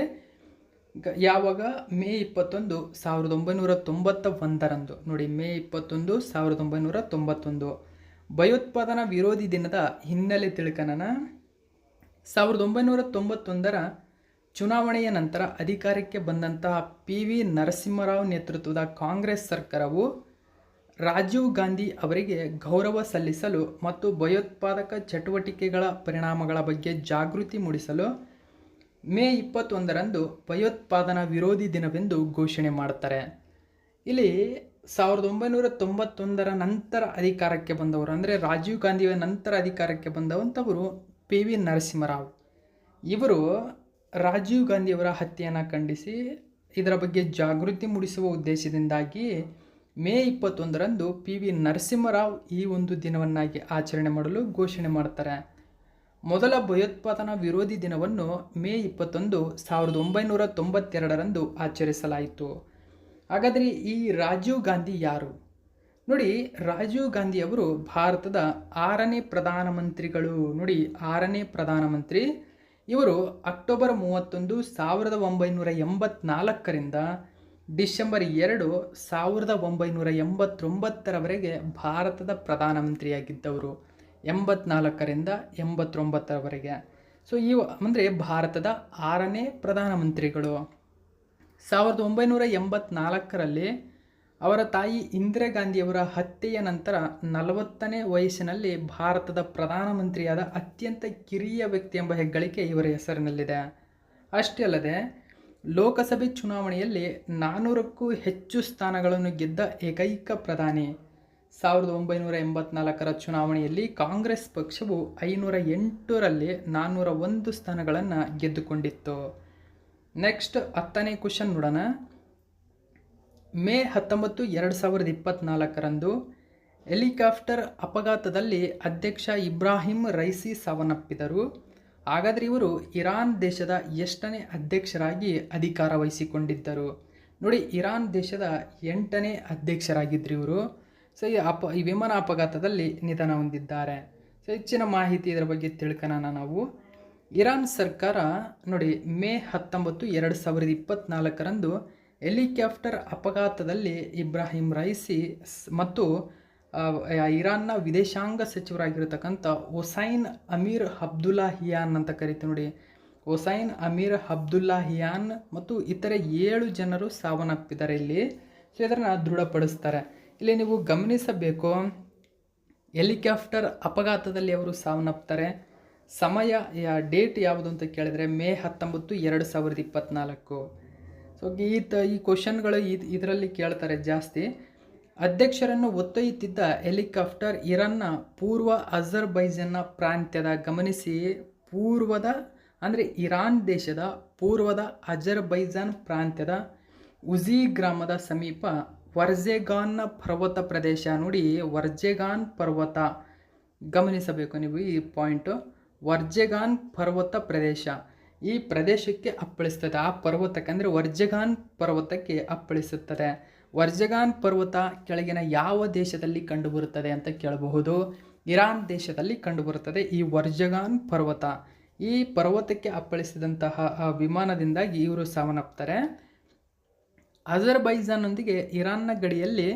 ಯಾವಾಗ? ಮೇ 21, 1991ರಂದು. ನೋಡಿ ಮೇ 21, 1991 ಭಯೋತ್ಪಾದನಾ ವಿರೋಧಿ ದಿನದ ಹಿನ್ನೆಲೆ ತಿಳ್ಕೊಳ್ಳೋಣ. 1991ರ ಚುನಾವಣೆಯ ನಂತರ ಅಧಿಕಾರಕ್ಕೆ ಬಂದಂತಹ PV ನರಸಿಂಹರಾವ್ ನೇತೃತ್ವದ ಕಾಂಗ್ರೆಸ್ ಸರ್ಕಾರವು ರಾಜೀವ್ ಗಾಂಧಿ ಅವರಿಗೆ ಗೌರವ ಸಲ್ಲಿಸಲು ಮತ್ತು ಭಯೋತ್ಪಾದಕ ಚಟುವಟಿಕೆಗಳ ಪರಿಣಾಮಗಳ ಬಗ್ಗೆ ಜಾಗೃತಿ ಮೂಡಿಸಲು ಮೇ 21ರಂದು ಭಯೋತ್ಪಾದನಾ ವಿರೋಧಿ ದಿನವೆಂದು ಘೋಷಣೆ ಮಾಡುತ್ತಾರೆ. ಇಲ್ಲಿ 1991ರ ನಂತರ ಅಧಿಕಾರಕ್ಕೆ ಬಂದವರು, ಅಂದರೆ ರಾಜೀವ್ ಗಾಂಧಿಯ ನಂತರ ಅಧಿಕಾರಕ್ಕೆ ಬಂದವಂಥವರು PV ನರಸಿಂಹರಾವ್. ಇವರು ರಾಜೀವ್ ಗಾಂಧಿಯವರ ಹತ್ಯೆಯನ್ನು ಖಂಡಿಸಿ ಇದರ ಬಗ್ಗೆ ಜಾಗೃತಿ ಮೂಡಿಸುವ ಉದ್ದೇಶದಿಂದಾಗಿ ಮೇ 21ರಂದು PV ನರಸಿಂಹರಾವ್ ಈ ಒಂದು ದಿನವನ್ನಾಗಿ ಆಚರಣೆ ಮಾಡಲು ಘೋಷಣೆ ಮಾಡ್ತಾರೆ. ಮೊದಲ ಭಯೋತ್ಪಾದನಾ ವಿರೋಧಿ ದಿನವನ್ನು ಮೇ 21, 1992ರಂದು ಆಚರಿಸಲಾಯಿತು. ಹಾಗಾದರೆ ಈ ರಾಜೀವ್ ಗಾಂಧಿ ಯಾರು? ನೋಡಿ ರಾಜೀವ್ ಗಾಂಧಿ ಅವರು ಭಾರತದ 6ನೇ ಪ್ರಧಾನಮಂತ್ರಿಗಳು. ನೋಡಿ 6ನೇ ಪ್ರಧಾನಮಂತ್ರಿ ಇವರು ಅಕ್ಟೋಬರ್ 31, 1984ರಿಂದ ಡಿಸೆಂಬರ್ 2, 1989ರವರೆಗೆ ಭಾರತದ ಪ್ರಧಾನಮಂತ್ರಿಯಾಗಿದ್ದವರು. 84ರಿಂದ 89ರವರೆಗೆ. ಸೊ ಅಂದರೆ ಭಾರತದ 6ನೇ ಪ್ರಧಾನಮಂತ್ರಿಗಳು. 1984ರಲ್ಲಿ ಅವರ ತಾಯಿ ಇಂದಿರಾ ಗಾಂಧಿಯವರ ಹತ್ಯೆಯ ನಂತರ 40ನೇ ವಯಸ್ಸಿನಲ್ಲಿ ಭಾರತದ ಪ್ರಧಾನಮಂತ್ರಿಯಾದ ಅತ್ಯಂತ ಕಿರಿಯ ವ್ಯಕ್ತಿ ಎಂಬ ಹೆಗ್ಗಳಿಕೆ ಇವರ ಹೆಸರಿನಲ್ಲಿದೆ. ಅಷ್ಟೇ ಅಲ್ಲದೆ ಲೋಕಸಭೆ ಚುನಾವಣೆಯಲ್ಲಿ 400ಕ್ಕೂ ಹೆಚ್ಚು ಸ್ಥಾನಗಳನ್ನು ಗೆದ್ದ ಏಕೈಕ ಪ್ರಧಾನಿ. 1984ರ ಚುನಾವಣೆಯಲ್ಲಿ ಕಾಂಗ್ರೆಸ್ ಪಕ್ಷವು 508ರಲ್ಲಿ 401 ಸ್ಥಾನಗಳನ್ನು ಗೆದ್ದುಕೊಂಡಿತ್ತು. ನೆಕ್ಸ್ಟ್ 10ನೇ ಕ್ವಶನ್ ನೋಡೋಣ. ಮೇ 19, 2024ರಂದು ಹೆಲಿಕಾಪ್ಟರ್ ಅಪಘಾತದಲ್ಲಿ ಅಧ್ಯಕ್ಷ ಇಬ್ರಾಹಿಂ ರೈಸಿ ಸಾವನ್ನಪ್ಪಿದರು. ಹಾಗಾದರೆ ಇವರು ಇರಾನ್ ದೇಶದ ಎಷ್ಟನೇ ಅಧ್ಯಕ್ಷರಾಗಿ ಅಧಿಕಾರ ವಹಿಸಿಕೊಂಡಿದ್ದರು? ನೋಡಿ, ಇರಾನ್ ದೇಶದ 8ನೇ ಅಧ್ಯಕ್ಷರಾಗಿದ್ದರು ಇವರು. ಸೊ ಈ ವಿಮಾನ ಅಪಘಾತದಲ್ಲಿ ನಿಧನ ಹೊಂದಿದ್ದಾರೆ. ಸೊ ಹೆಚ್ಚಿನ ಮಾಹಿತಿ ಇದರ ಬಗ್ಗೆ ತಿಳ್ಕೊಳ್ಳೋಣ ನಾವು. ಇರಾನ್ ಸರ್ಕಾರ ನೋಡಿ ಮೇ 19, 2024ರಂದು ಹೆಲಿಕಾಪ್ಟರ್ ಅಪಘಾತದಲ್ಲಿ ಇಬ್ರಾಹಿಂ ರೈಸಿ ಮತ್ತು ಇರಾನ್ನ ವಿದೇಶಾಂಗ ಸಚಿವರಾಗಿರತಕ್ಕಂಥ ಹುಸೈನ್ ಅಮೀರ್ ಅಬ್ದುಲ್ಲಾಹಿಯಾನ್ ಅಂತ ಕರಿತೀವಿ ನೋಡಿ, ಹುಸೈನ್ ಅಮೀರ್ ಅಬ್ದುಲ್ಲಾಹಿಯಾನ್ ಮತ್ತು ಇತರೆ 7 ಜನರು ಸಾವನ್ನಪ್ಪಿದ್ದಾರೆ ಇಲ್ಲಿ. ಸೊ ಇದನ್ನು ದೃಢಪಡಿಸ್ತಾರೆ. ಇಲ್ಲಿ ನೀವು ಗಮನಿಸಬೇಕು, ಹೆಲಿಕಾಪ್ಟರ್ ಅಪಘಾತದಲ್ಲಿ ಅವರು ಸಾವನ್ನಪ್ತಾರೆ. ಸಮಯ ಡೇಟ್ ಯಾವುದು ಅಂತ ಕೇಳಿದರೆ ಮೇ 19, 2024. ಸೊ ಈ ಕ್ವಶನ್ಗಳು ಇದರಲ್ಲಿ ಕೇಳ್ತಾರೆ ಜಾಸ್ತಿ. ಅಧ್ಯಕ್ಷರನ್ನು ಹೊತ್ತೊಯ್ಯುತ್ತಿದ್ದ ಹೆಲಿಕಾಪ್ಟರ್ ಇರಾನ್ನ ಪೂರ್ವ ಅಜರ್ಬೈಜಾನ್ನ ಪ್ರಾಂತ್ಯದ ಗಮನಿಸಿ ಪೂರ್ವದ ಅಂದರೆ ಇರಾನ್ ದೇಶದ ಪೂರ್ವದ ಅಜರ್ಬೈಜಾನ್ ಪ್ರಾಂತ್ಯದ ಉಜಿ ಗ್ರಾಮದ ಸಮೀಪ ವರ್ಜೆಗಾನ್ನ ಪರ್ವತ ಪ್ರದೇಶ. ನೋಡಿ, ವರ್ಜೆಗಾನ್ ಪರ್ವತ ಗಮನಿಸಬೇಕು ನೀವು ಈ ಪಾಯಿಂಟು. ವರ್ಜೆಗಾನ್ ಪರ್ವತ ಪ್ರದೇಶ ಈ ಪ್ರದೇಶಕ್ಕೆ ಅಪ್ಪಳಿಸ್ತದೆ. ಆ ಪರ್ವತಕ್ಕೆ ಅಂದರೆ ವರ್ಜೆಗಾನ್ ಪರ್ವತಕ್ಕೆ ಅಪ್ಪಳಿಸುತ್ತದೆ. ವರ್ಜೆಗಾನ್ ಪರ್ವತ ಕೆಳಗಿನ ಯಾವ ದೇಶದಲ್ಲಿ ಕಂಡುಬರುತ್ತದೆ ಅಂತ ಕೇಳಬಹುದು? ಇರಾನ್ ದೇಶದಲ್ಲಿ ಕಂಡುಬರುತ್ತದೆ ಈ ವರ್ಜೆಗಾನ್ ಪರ್ವತ. ಈ ಪರ್ವತಕ್ಕೆ ಅಪ್ಪಳಿಸಿದಂತಹ ವಿಮಾನದಿಂದಾಗಿ ಇವರು ಸಾವನ್ನಪ್ತಾರೆ. ಅಜರ್ಬೈಜಾನ್ನೊಂದಿಗೆ ಇರಾನ್ನ ಗಡಿಯಲ್ಲಿ.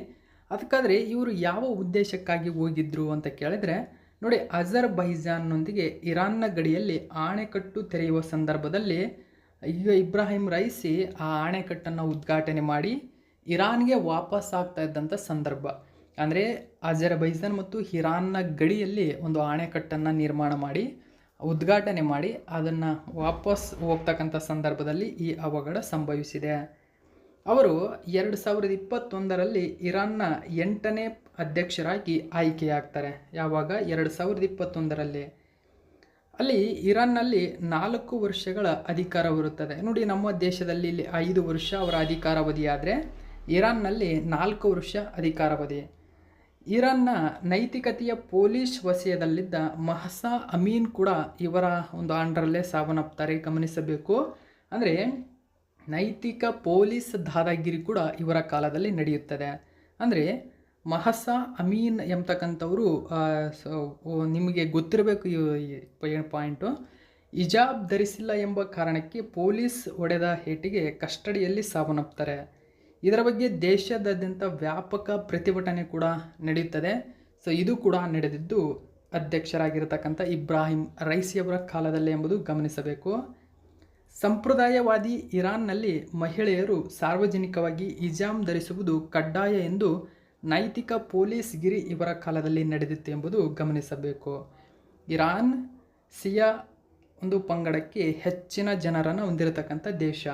ಅದಕ್ಕಾದರೆ ಇವರು ಯಾವ ಉದ್ದೇಶಕ್ಕಾಗಿ ಹೋಗಿದ್ರು ಅಂತ ಕೇಳಿದರೆ ನೋಡಿ, ಅಜರ್ಬೈಜಾನ್ನೊಂದಿಗೆ ಇರಾನ್ನ ಗಡಿಯಲ್ಲಿ ಆಣೆಕಟ್ಟು ತೆರೆಯುವ ಸಂದರ್ಭದಲ್ಲಿ ಈಗ ಇಬ್ರಾಹಿಂ ರೈಸಿ ಆ ಆಣೆಕಟ್ಟನ್ನು ಉದ್ಘಾಟನೆ ಮಾಡಿ ಇರಾನ್ಗೆ ವಾಪಸ್ ಆಗ್ತಾ ಇದ್ದಂಥ ಸಂದರ್ಭ. ಅಂದರೆ ಅಜರ್ಬೈಜಾನ್ ಮತ್ತು ಇರಾನ್ನ ಗಡಿಯಲ್ಲಿ ಒಂದು ಆಣೆಕಟ್ಟನ್ನು ನಿರ್ಮಾಣ ಮಾಡಿ ಉದ್ಘಾಟನೆ ಮಾಡಿ ಅದನ್ನು ವಾಪಸ್ ಹೋಗ್ತಕ್ಕಂಥ ಸಂದರ್ಭದಲ್ಲಿ ಈ ಅವಘಡ ಸಂಭವಿಸಿದೆ. ಅವರು 2021ರಲ್ಲಿ ಇರಾನ್ನ 8ನೇ ಅಧ್ಯಕ್ಷರಾಗಿ ಆಯ್ಕೆಯಾಗ್ತಾರೆ. ಯಾವಾಗ? 2021ರಲ್ಲಿ. ಅಲ್ಲಿ ಇರಾನ್ನಲ್ಲಿ 4 ವರ್ಷಗಳ ಅಧಿಕಾರವಿರುತ್ತದೆ. ನೋಡಿ, ನಮ್ಮ ದೇಶದಲ್ಲಿ ಇಲ್ಲಿ 5 ವರ್ಷ ಅವರ ಅಧಿಕಾರಾವಧಿ ಆದರೆ ಇರಾನ್ನಲ್ಲಿ 4 ವರ್ಷ ಅಧಿಕಾರಾವಧಿ. ಇರಾನ್ನ ನೈತಿಕತೆಯ ಪೊಲೀಸ್ ವಲಯದಲ್ಲಿದ್ದ ಮಹಸಾ ಅಮೀನ್ ಕೂಡ ಇವರ ಒಂದು ಅಂಡರಲ್ಲೇ ಸಾವನ್ನಪ್ತಾರೆ. ಗಮನಿಸಬೇಕು. ಅಂದರೆ ನೈತಿಕ ಪೊಲೀಸ್ ದಾದಾಗಿರಿ ಕೂಡ ಇವರ ಕಾಲದಲ್ಲಿ ನಡೆಯುತ್ತದೆ. ಅಂದರೆ ಮಹಸಾ ಅಮೀನ್ ಎಂಬತಕ್ಕಂಥವರು ನಿಮಗೆ ಗೊತ್ತಿರಬೇಕು ಈ ಪಾಯಿಂಟು. ಹಿಜಾಬ್ ಧರಿಸಿಲ್ಲ ಎಂಬ ಕಾರಣಕ್ಕೆ ಪೊಲೀಸ್ ಹೊಡೆದ ಏಟಿಗೆ ಕಸ್ಟಡಿಯಲ್ಲಿ ಸಾವನ್ನಪ್ತಾರೆ. ಇದರ ಬಗ್ಗೆ ದೇಶದಾದ್ಯಂತ ವ್ಯಾಪಕ ಪ್ರತಿಭಟನೆ ಕೂಡ ನಡೆಯುತ್ತದೆ. ಸೊ ಇದು ಕೂಡ ನಡೆದಿದ್ದು ಅಧ್ಯಕ್ಷರಾಗಿರತಕ್ಕಂಥ ಇಬ್ರಾಹಿಂ ರೈಸಿಯವರ ಕಾಲದಲ್ಲಿ ಎಂಬುದು ಗಮನಿಸಬೇಕು. ಸಂಪ್ರದಾಯವಾದಿ ಇರಾನ್ನಲ್ಲಿ ಮಹಿಳೆಯರು ಸಾರ್ವಜನಿಕವಾಗಿ ಹಿಜಾಬ್ ಧರಿಸುವುದು ಕಡ್ಡಾಯ ಎಂದು ನೈತಿಕ ಪೊಲೀಸ್ ಗಿರಿ ಇವರ ಕಾಲದಲ್ಲಿ ನಡೆದಿತ್ತು ಎಂಬುದು ಗಮನಿಸಬೇಕು. ಇರಾನ್ ಸಿಯಾ ಒಂದು ಪಂಗಡಕ್ಕೆ ಹೆಚ್ಚಿನ ಜನರನ್ನು ಹೊಂದಿರತಕ್ಕಂಥ ದೇಶ.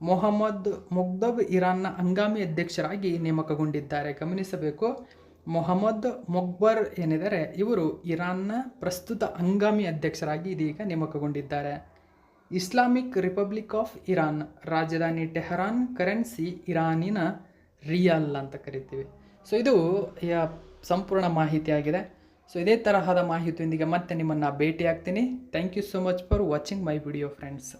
ಮೊಹಮ್ಮದ್ ಮೊಗ್ದಬ್ ಇರಾನ್ನ ಹಂಗಾಮಿ ಅಧ್ಯಕ್ಷರಾಗಿ ನೇಮಕಗೊಂಡಿದ್ದಾರೆ. ಗಮನಿಸಬೇಕು, ಮೊಹಮ್ಮದ್ ಮೊಗ್ಬರ್ ಏನಿದ್ದಾರೆ ಇವರು ಇರಾನ್ನ ಪ್ರಸ್ತುತ ಹಂಗಾಮಿ ಅಧ್ಯಕ್ಷರಾಗಿ ಇದೀಗ ನೇಮಕಗೊಂಡಿದ್ದಾರೆ. ಇಸ್ಲಾಮಿಕ್ ರಿಪಬ್ಲಿಕ್ ಆಫ್ ಇರಾನ್ ರಾಜಧಾನಿ ಟೆಹರಾನ್, ಕರೆನ್ಸಿ ಇರಾನಿನ ರಿಯಾಲ್ ಅಂತ ಕರಿತೀವಿ. ಸೊ ಇದು ಸಂಪೂರ್ಣ ಮಾಹಿತಿ ಆಗಿದೆ. ಸೊ ಇದೇ ತರಹದ ಮಾಹಿತಿಯೊಂದಿಗೆ ಮತ್ತೆ ನಿಮ್ಮನ್ನು ಭೇಟಿ ಆಗ್ತೀನಿ. Thank you so much for watching my video friends.